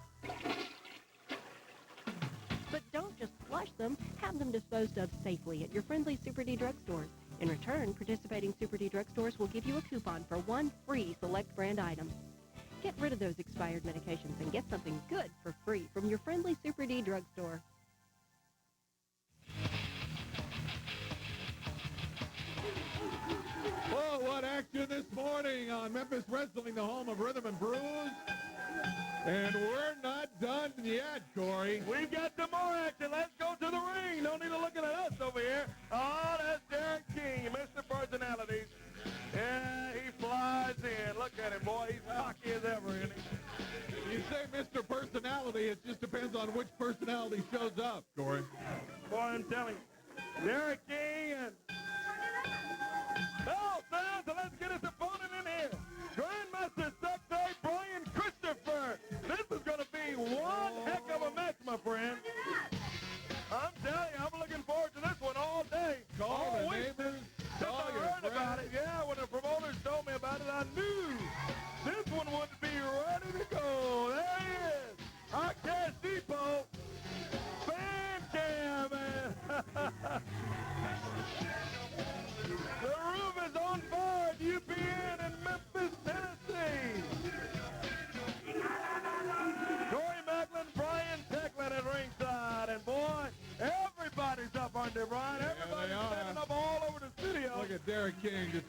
But don't just flush them. Have them disposed of safely at your friendly Super D drugstores. In return, participating Super D drugstores will give you a coupon for 1 free select brand item. Get rid of those expired medications and get something good for free from your friendly Super D drugstore. Oh, what action this morning on Memphis Wrestling, the home of Rhythm and Brews. And we're not done yet, Corey. We've got some more action. Let's go to the ring. No need to looking at us over here. Oh, that's Derek King, Mr. Personalities. Yeah, he flies in. Look at him, boy. He's cocky as ever, isn't he? You say Mr. Personality, it just depends on which personality shows up, Corey. Boy, I'm telling you. Derek King and... Oh, so let's get his opponent in here. Grandmaster Sexay Brian Christopher. This is going to be one heck of a match, my friend. I'm telling you, I'm looking forward to this one all day. Call all the neighbors. Call I your heard friends. about it. Yeah, when the promoters told me about it, I knew this one would be ready to go. There he is. Our Cash Depot. Fan cam, man. The roof is on fire at UPN in Memphis, Tennessee. Corey Macklin, Brian Tecklin at ringside. And boy, everybody's up, aren't they, Brian? Everybody's standing up all over the studio. Look at Derek King. Just...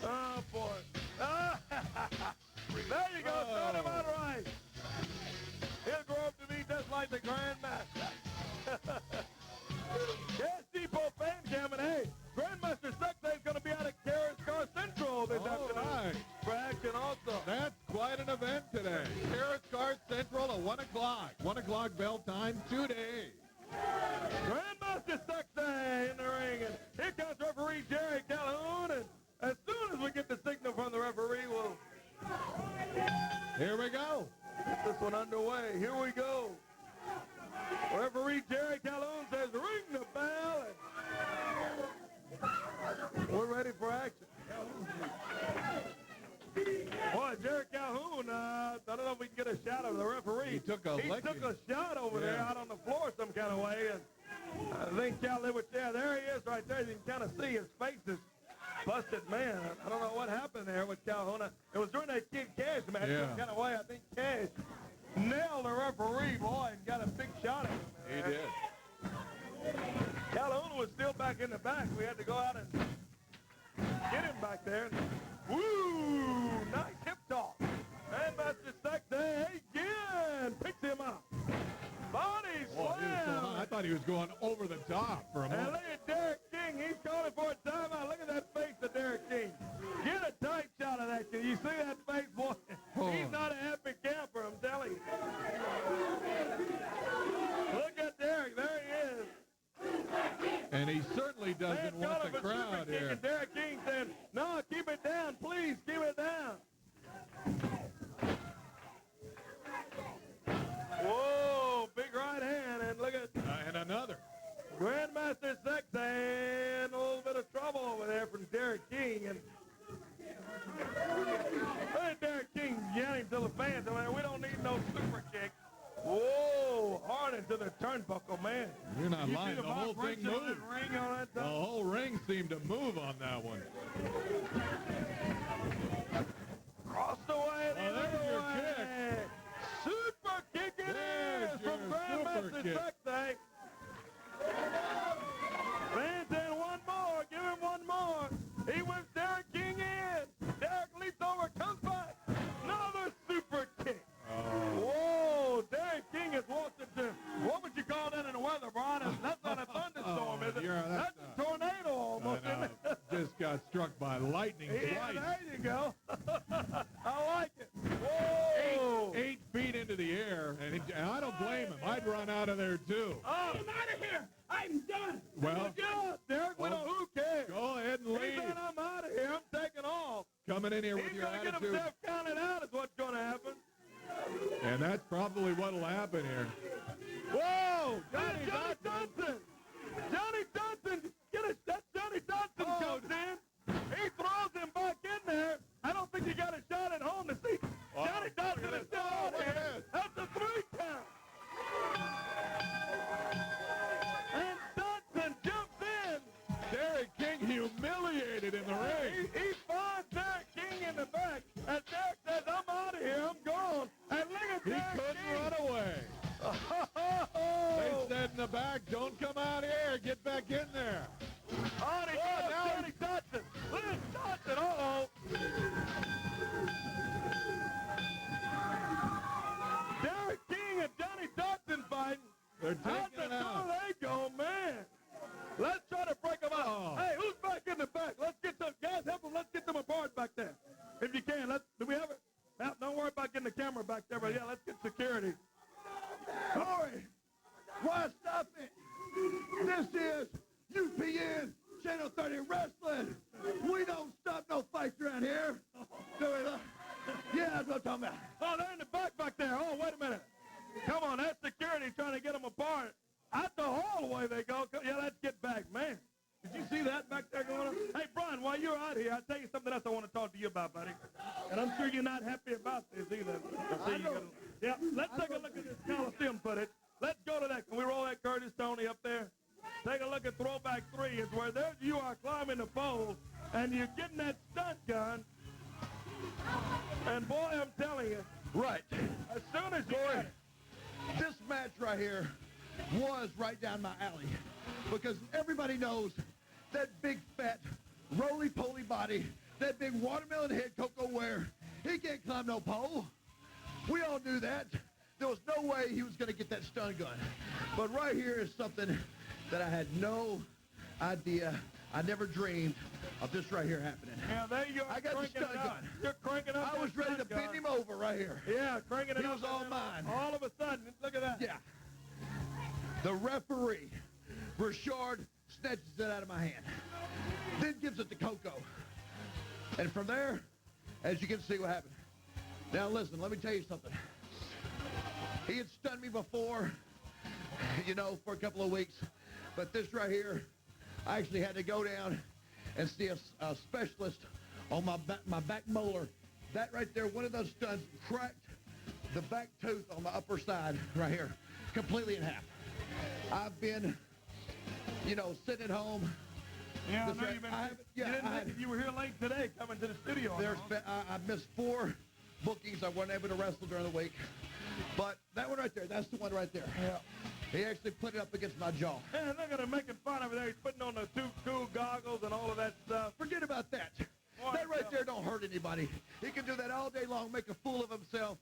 Oh, boy. There you go. Start him out right. He'll grow up to be just like the Grandmaster. Cash Depot fan cam, and hey, Grandmaster Sexay is going to be out at Carrots Car Central this afternoon. Right. For action also. That's quite an event today. Carrots Car Central at 1 o'clock. 1 o'clock bell time today. Grandmaster Sexay in the ring, and here comes referee Jerry Calhoun, and as soon as we get the signal from the referee, we'll... Here we go. Get this one underway. Here we go. Referee Jerry Calhoun says, ring the bell. And we're ready for action. Boy, Jerry Calhoun, I don't know if we can get a shot of the referee. He took a shot over there out on the floor some kind of way. And I think Cal Lewis, there he is right there. You can kind of see his face is busted, man. I don't know what happened there with Calhoun. It was during that Kid Cash match. Some kind of way, I think Cash nailed the referee, boy, and got a big shot at him. Man. He did. We had to go out and get him back there. Woo! Nice hip toss. And Master Sexay again picks him up. Body slam. I thought he was going over the top for a And moment. look at Derek King. He's calling for a timeout. Look at that face of Derek King. Get a tight shot of that kid. You see that face, boy? He's not a happy camper, I'm telling you. Look at Derek. There he is. And he certainly doesn't want the crowd here. And Derek King said, no, keep it down, please, keep it down. Whoa, big right hand, and look at... and another. Grandmaster Sexay, and a little bit of trouble over there from Derek King. And look at Derek King yelling to the fans. I mean, we don't need no super kick. Whoa, hard into the turnbuckle, man. You're not You lying. see The whole thing vibration of moved. that ring on that The time? whole ring seemed to move on that one. Cross the way, the there's other your way. kick. Super kick it is from your Grandmaster super kick. Sexay. Man said one more, give him one more. He whips Derek King in. Derek leaps over, comes back. Another super kick. Whoa, Derek King has walked into, what would you call that in the weather, Brian? That's not a thunderstorm, is it? That's a tornado almost, isn't it? Just got struck by lightning Yeah, twice. there you go. I like it. Whoa. 8 feet into the air, and I don't blame him. I'd run out of there, too. I'm out of here. I'm done. Well, Derek, who cares? Go ahead and He leave. said, I'm out of here. I'm taking off. Coming in here with He's your going to get attitude. himself counted out is what's going to happen. And that's probably what'll happen here. Whoa! Johnny Dodson! Johnny Dodson! That's Johnny Dodson comes in. He throws him back in there. I don't think he got a shot at home to see. Johnny Dodson is still out here. That's a 3 count. And Dodson jumps in. Derek King humiliated in the ring. He finds Derek King in the back. As Derek says, I'm out of here. I'm gone. And look at Derek He couldn't King. run away. They said in the back, don't come out here. Get back in there. Oh, now Johnny Dodson. Look at Dodson. Uh-oh. Derek King and Johnny Dodson fighting. They're How taking the it out. door they go, man. Let's try to break them out. Oh. Hey, who's back in the back? Let's get them guys. Help them. Let's get them apart back there. If you can. Do we have it? Now, don't worry about getting the camera back there, but yeah, let's get security. Corey, why stop it? This is UPN Channel 30 Wrestling. We don't stop no fights around here. Do we? Yeah, that's what I'm talking about. Oh, they're in the back there. Oh, wait a minute. Come on, that's security trying to get them apart. Out the hallway they go. Yeah, let's get back, man. Did you see that back there going on? Hey, Brian, while you're out here, I'll tell you something else I want to talk to you about, buddy. And I'm sure you're not happy about this either. Yeah, let's take a look at this Coliseum footage. Let's go to that. Can we roll that Curtis Tony up there? Take a look at throwback 3. It's where there you are climbing the pole, and you're getting that stunt gun. And, boy, I'm telling you. Right. As soon as you get it. This match right here was right down my alley because everybody knows that big, fat, roly-poly body, that big watermelon head Coco Ware, he can't climb no pole. We all knew that. There was no way he was going to get that stun gun. But right here is something that I had no idea. I never dreamed of this right here happening. Yeah, there you are. I got the stun gun. You're cranking up. I was ready to bend him over right here. Yeah, cranking it He up. was all mine. All of a sudden, look at that. Yeah. The referee, Richard, snatches it out of my hand. Then gives it to Coco. And from there, as you can see what happened. Now listen, let me tell you something. He had stunned me before, for a couple of weeks. But this right here, I actually had to go down and see a specialist on my back molar. That right there, one of those stuns cracked the back tooth on the upper side right here, completely in half. I've been, sitting at home. Yeah, I This know right- you've been. I haven't- you yeah, didn't I think had- you were here late today, coming to the studio. I missed 4 bookings. I wasn't able to wrestle during the week. But that one right there, that's the one right there. Yeah. He actually put it up against my jaw. Yeah, look at him making fun of it there. He's putting on the two cool goggles and all of that stuff. Forget about that. That right there don't hurt anybody. He can do that all day long, make a fool of himself.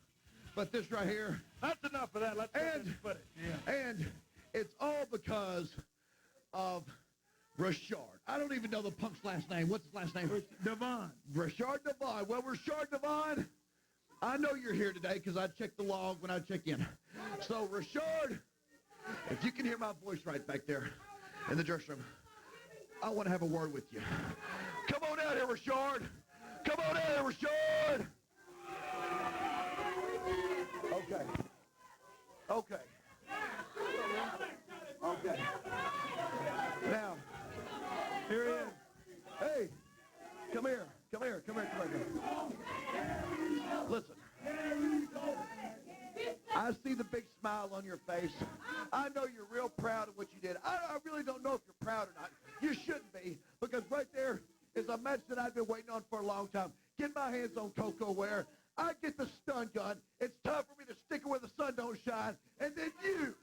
But this right here. That's enough of that. Let's get this footage. Yeah. And it's all because of Rashard. I don't even know the punk's last name. What's his last name? Devon. Rashard Devon. Well, Rashard Devon, I know you're here today because I checked the log when I check in. So, Rashard, if you can hear my voice right back there in the dressing room, I want to have a word with you. Come on out here, Rashard. Come on out here, Rashard. Okay. Okay. Okay. Now, here he is. Hey, come here. Come here. Come here. Come here. Listen. I see the big smile on your face. I know you're real proud of what you did. I really don't know if you're proud or not. You shouldn't be, because right there is a match that I've been waiting on for a long time. Get my hands on Coco Ware. I get the stun gun. It's time for me to stick it where the sun don't shine. And then you.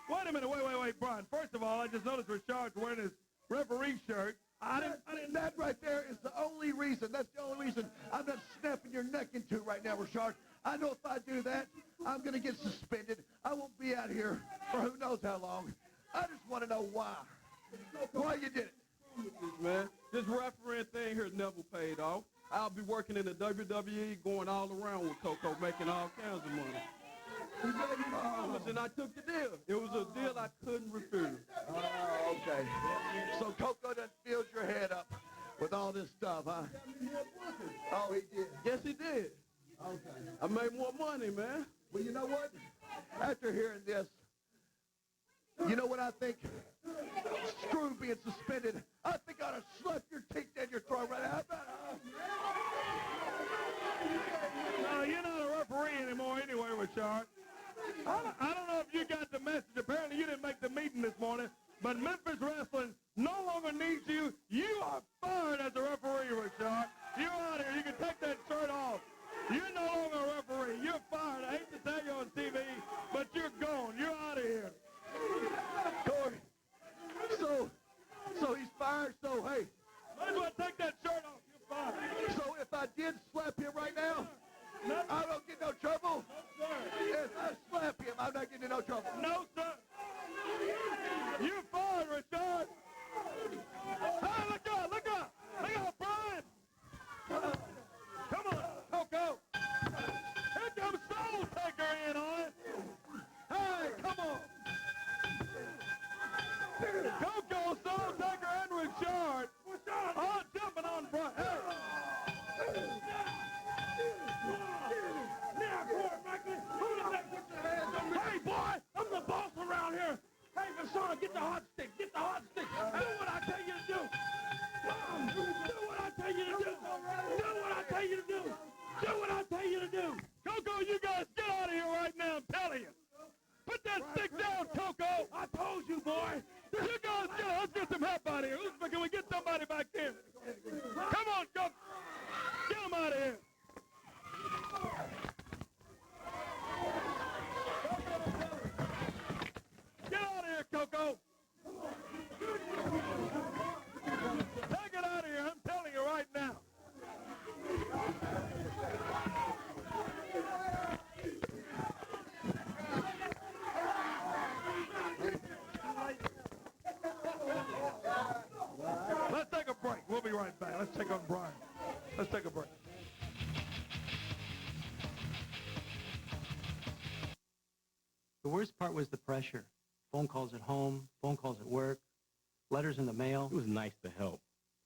Wait a minute. Wait, Brian. First of all, I just noticed Rashard's wearing his referee shirt. That right there is the only reason. That's the only reason I'm not snapping your neck in two right now, Rashard. I know if I do that, I'm going to get suspended. I won't be out here for who knows how long. I just want to know why. Why you did it. Man, this refereeing thing here never paid off. I'll be working in the WWE, going all around with Coco, making all kinds of money. And I took the deal. It was a deal I couldn't refuse. Oh, okay. So Coco done filled your head up with all this stuff, huh? Oh, he did. Yes, he did. Okay. I made more money, man. Well, you know what? After hearing this, you know what I think? Screw being suspended. I think I ought to slap your teeth down your throat right now. No, you're not a referee anymore anyway, Rashard. I don't know if you got the message. Apparently you didn't make the meeting this morning, but Memphis Wrestling no longer needs you. You are fired as a referee, Rashard. You're out here. You can take that shirt off. You're no longer a referee. You're fired. I hate to tell you on TV, but you're gone. You're out of here. Corey, so he's fired, so hey. Might as well take that shirt off. You're fired. So if I did slap him right now, I don't get no trouble? No, sir. If I slap him, I'm not getting in no trouble. No, sir. You're fired, Rashard. Hey, look out, look out. Look out, Brian. Come on, Coco. Here comes Soul Taker in on it. Hey, come on. Coco, Soul Taker, and Rashard. All jumping on Brian. Hey. Hey, boy, I'm the boss around here. Hey, Vasona, get the hot stick. Get the hot stick. Do what I tell you to do. Do what I tell you to do. Do what I tell you to do. Do what I tell you to do. Coco, you guys get out of here right now, I'm telling you. Put that stick down, Coco. I told you, boy. You guys let's get some help out of here. Can we get somebody back in? Come on, Coco. Get him out of here. Get out of here, Coco. Take it out of here. I'm telling you right now. Let's take a break. We'll be right back. Let's take on Brian. Let's take a break. The worst part was the pressure. Phone calls at home, phone calls at work, letters in the mail. It was nice to help.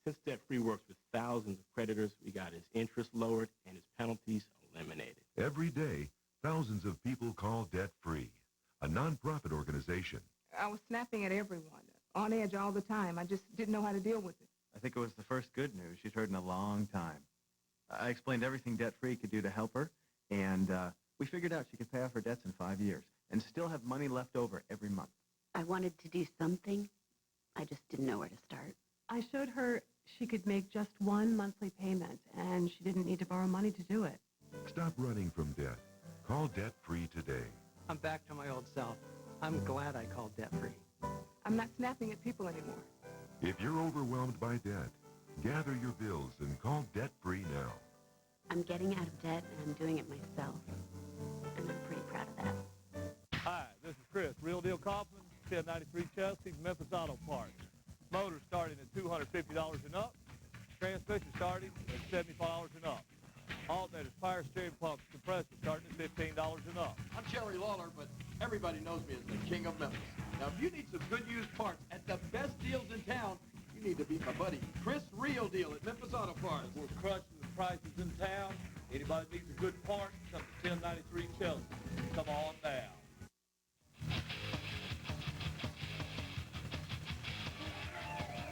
Since Debt-Free works with thousands of creditors, we got his interest lowered and his penalties eliminated. Every day, thousands of people call Debt-Free, a nonprofit organization. I was snapping at everyone, on edge all the time. I just didn't know how to deal with it. I think it was the first good news she's heard in a long time. I explained everything Debt-Free could do to help her, and we figured out she could pay off her debts in 5 years and still have money left over every month. I wanted to do something. I just didn't know where to start. I showed her she could make just one monthly payment, and she didn't need to borrow money to do it. Stop running from debt. Call Debt-Free today. I'm back to my old self. I'm glad I called debt-free. I'm not snapping at people anymore. If you're overwhelmed by debt, gather your bills and call debt-free now. I'm getting out of debt, and I'm doing it myself. And I'm pretty proud of that. Hi, this is Chris, Real Deal Kaufman, 1093 Chelsea, Memphis Auto Parts. Motors starting at $250 and up. Transmission starting at $75 and up. Alternators, power steering pumps, compressors starting at $15 and up. I'm Jerry Lawler, but everybody knows me as the King of Memphis. Now, if you need some good used parts at the best deals in town, you need to beat my buddy Chris Real Deal at Memphis Auto Parts. We're crushing the prices in town. Anybody needs a good part, come to 1093 Chelsea. Come on down.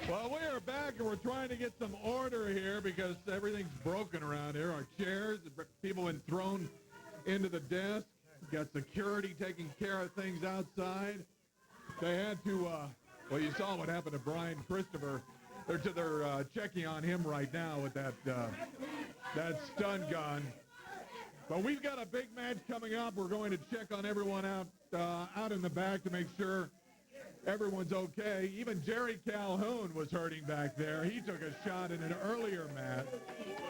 Well, we are back, and we're trying to get some order here because everything's broken around here. Our chairs, people have been thrown into the desk. Got security taking care of things outside. They had to, well, you saw what happened to Brian Christopher. They're checking on him right now with that stun gun. But we've got a big match coming up. We're going to check on everyone out in the back to make sure everyone's okay. Even Jerry Calhoun was hurting back there. He took a shot in an earlier match.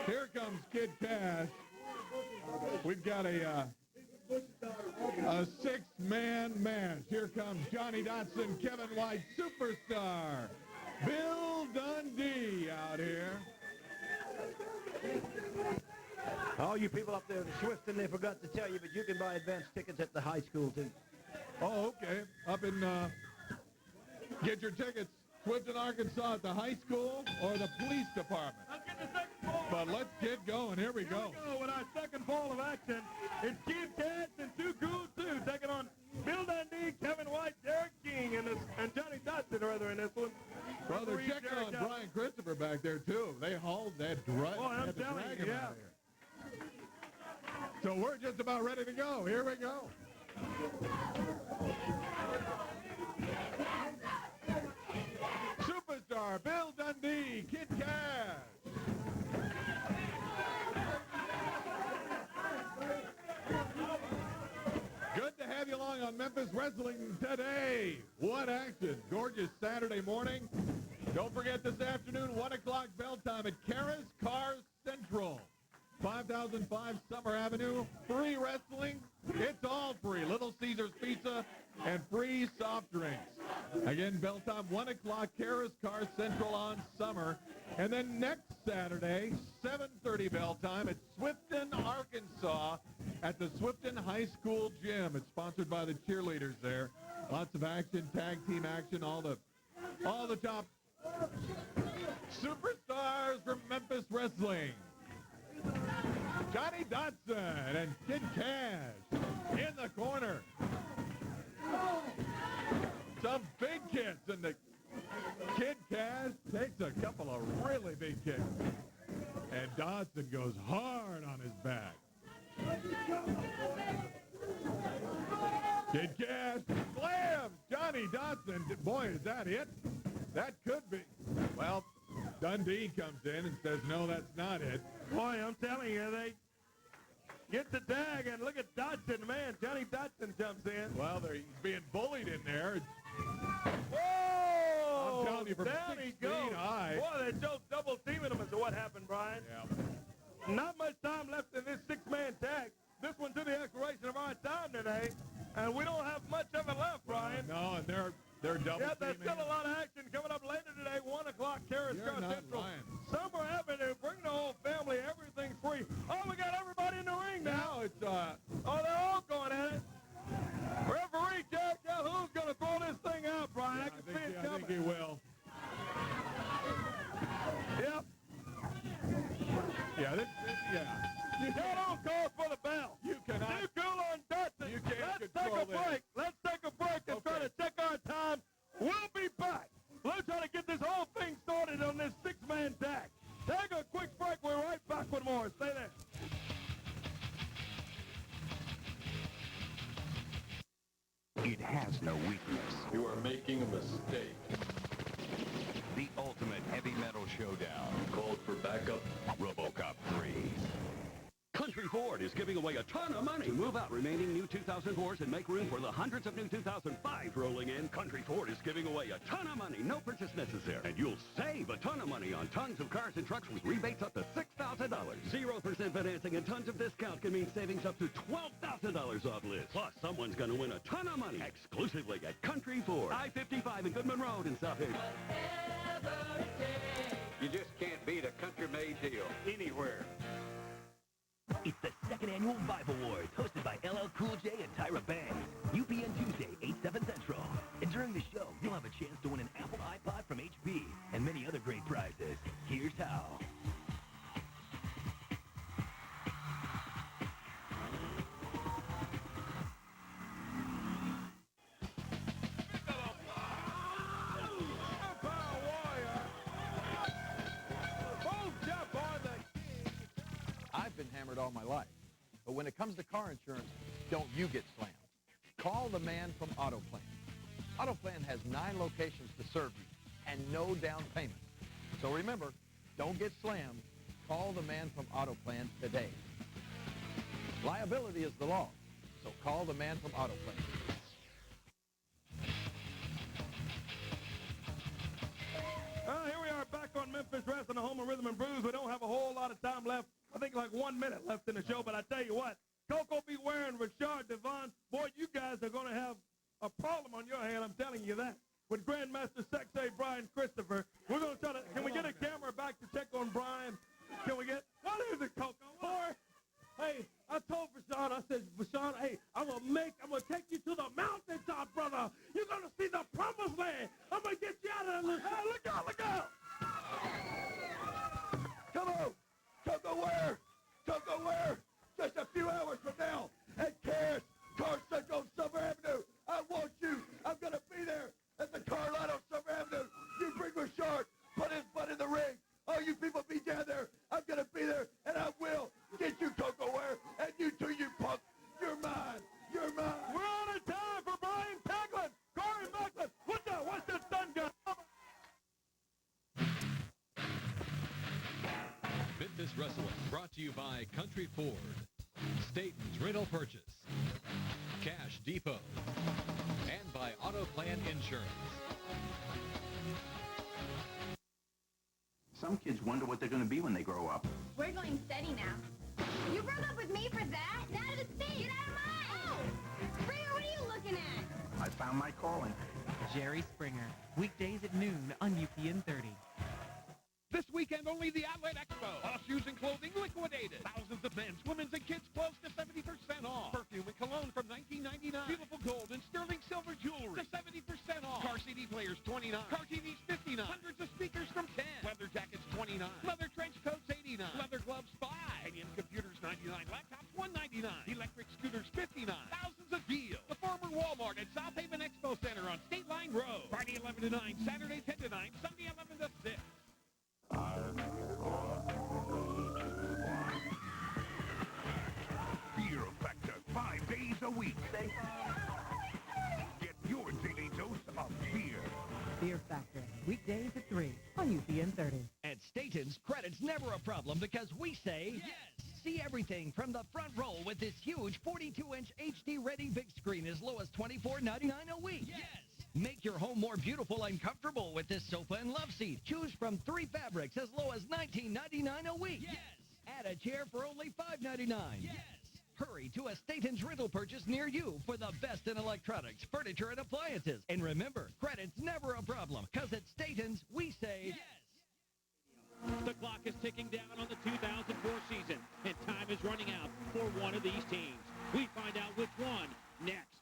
Here comes Kid Cash. We've got a six-man match. Here comes Johnny Dotson, Kevin White, Superstar, Bill Dundee out here. All you people up there in Swifton, they forgot to tell you, but you can buy advance tickets at the high school, too. Oh, okay. Up in, get your tickets, Swifton, Arkansas, at the high school or the police department. Let's get the second ball. But let's get going. Here we go. Here we go with our second ball of action. It's Kid Cash and Too Cool 2 taking on Bill Dundee, Kevin White, Derek King, and Johnny Dotson rather in this one. Well, they're checking on Brian Christopher back there, too. They hauled that drag. Boy, I'm telling you, yeah. So we're just about ready to go. Here we go. Superstar, Bill Dundee, Kid Cash. Good to have you along on Memphis Wrestling today. What action. Gorgeous Saturday morning. Don't forget this afternoon, 1 o'clock bell time at Kara's Car Central. 5005 Summer Avenue. Free wrestling. It's all free. Little Caesars Pizza and free soft drinks. Again, bell time, 1 o'clock, Kara's Car Central on Summer. And then next Saturday, 7:30 bell time at Swifton, Arkansas at the Swifton High School Gym. It's sponsored by the cheerleaders there. Lots of action, tag team action, all the top superstars from Memphis Wrestling. Johnny Dotson and Kid Cash in the corner. Some big kicks, and the Kid Cash takes a couple of really big kicks. And Dotson goes hard on his back. Kid Cash slams Johnny Dotson. Boy, is that it? That could be. Well, Dundee comes in and says, no, that's not it. Boy, I'm telling you, they get the tag, and look at Dotson, man. Johnny Dotson jumps in. Well, he's being bullied in there. Whoa! I'm telling you, from down 6 he feet goes. high. Boy, they just double teaming him as to what happened, Brian. Yeah. Not much time left in this six-man tag. This one's to the expiration of our time today, and we don't have much of it left, Brian. No, and they're double Yeah, there's teaming. still a lot of action coming up later today, 1 o'clock, Kara's You're Car not Central. lying. Summer Avenue, bring the whole family, everything's free. Oh, we got everybody in the ring now. Now it's, Oh, they're all going at it. Referee Jerry Calhoun's going to throw this thing out, Brian. I can see it I coming. think he will. Yep. Yeah, yeah. You don't call for the bell. You cannot. Too cool on Dotson. You can't Let's control take a this. break. Let's take a break and try to check our time. We'll be back. Let's try to get this whole thing started on this six-man tag. Take a quick break. We're right back with more. Stay there. It has no weakness. You are making a mistake. The ultimate heavy metal showdown. Called for backup. RoboCop 3. Country Ford is giving away a ton of money to move out remaining new 2004s and make room for the hundreds of new 2005s rolling in. Country Ford is giving away a ton of money, no purchase necessary. And you'll save a ton of money on tons of cars and trucks with rebates up to $6,000. 0% financing and tons of discount can mean savings up to $12,000 off list. Plus, someone's going to win a ton of money exclusively at Country Ford. I-55 and Goodman Road in South Haven. You just can't beat a country-made deal anywhere. It's the second annual Vibe Awards, hosted by LL Cool J and Tyra Banks. UPN Tuesday, 8, 7 Central. And during the show, you'll have a chance to win an Apple iPod from HP and many other great prizes. Here's how. I've been hammered all my life. But when it comes to car insurance, don't you get slammed. Call the man from AutoPlan. AutoPlan has 9 locations to serve you and no down payment. So remember, don't get slammed. Call the man from AutoPlan today. Liability is the law, so call the man from AutoPlan. Here we are back on Memphis Wrestling, the home of Rhythm and Blues. We don't have a whole lot of time left. I think like 1 minute left in the show, but I tell you what, Coco B. Ware and Rashard Devon, boy, you guys are going to have a problem on your hand, I'm telling you that. With Grandmaster Sexay Brian Christopher, we're going to try to, can we get a camera back to check on Brian? Can we get, what is it, Coco? Boy, hey, I told Rashawn, I said, Rashawn, hey, I'm going to take you to the mountaintop, brother. You're going to see the promised land. I'm going to get you out of there. Hey, look out, look out. Come on. Coco Ware! Coco Ware! Just a few hours from now at Cares Car Central on Summer Avenue. I want you. I'm going to be there at the car lot on Summer Avenue. You bring Rashard, put his butt in the ring. All you people be down there. I'm going to be there, and I will get you, Coco Ware. And you too, you punk. You're mine. You're mine. We're out of time for Brian Peglin. Corey Macklin. What's the stun gun? Memphis Wrestling, brought to you by Country Ford, Staten's Rental Purchase, Cash Depot, and by AutoPlan Insurance. Some kids wonder what they're going to be when they grow up. We're going steady now. You broke up with me for that? That is a Get out of mine! Oh! Springer, what are you looking at? I found my calling. Jerry Springer, weekdays at noon on UPN 30. This weekend, only the Outlet Expo. All shoes and clothing liquidated. Thousands of men's, women's, and kids' clothes to 70% off. Perfume and cologne from $19.99. Beautiful gold and sterling silver jewelry to 70% off. Car CD players, $29. Car TVs, $59. Hundreds of speakers from $10. Leather jackets, $29. Leather trench coats, $89. Leather gloves, $5. Hanging computers, $99. Laptops, $199. Electric scooters, $59. Thousands of deals. The former Walmart at South Haven Expo Center on State Line Road. Friday 11 to 9, Saturday 10 to 9, Sunday 11 to 6. Fear Factor, 5 days a week. Get your daily dose of fear. Fear Factor, weekdays at 3 on UPN 30. At Staten's, credit's never a problem because we say yes. See everything from the front row with this huge 42-inch HD-ready big screen as low as $24.99 a week. Yes. Make your home more beautiful and comfortable with this sofa and love seat. Choose from 3 fabrics as low as $19.99 a week. Yes. Add a chair for only $5.99. Yes. Hurry to a Staten's rental purchase near you for the best in electronics, furniture, and appliances. And remember, credit's never a problem, because at Staten's, we say yes. The clock is ticking down on the 2004 season, and time is running out for one of these teams. We find out which one next.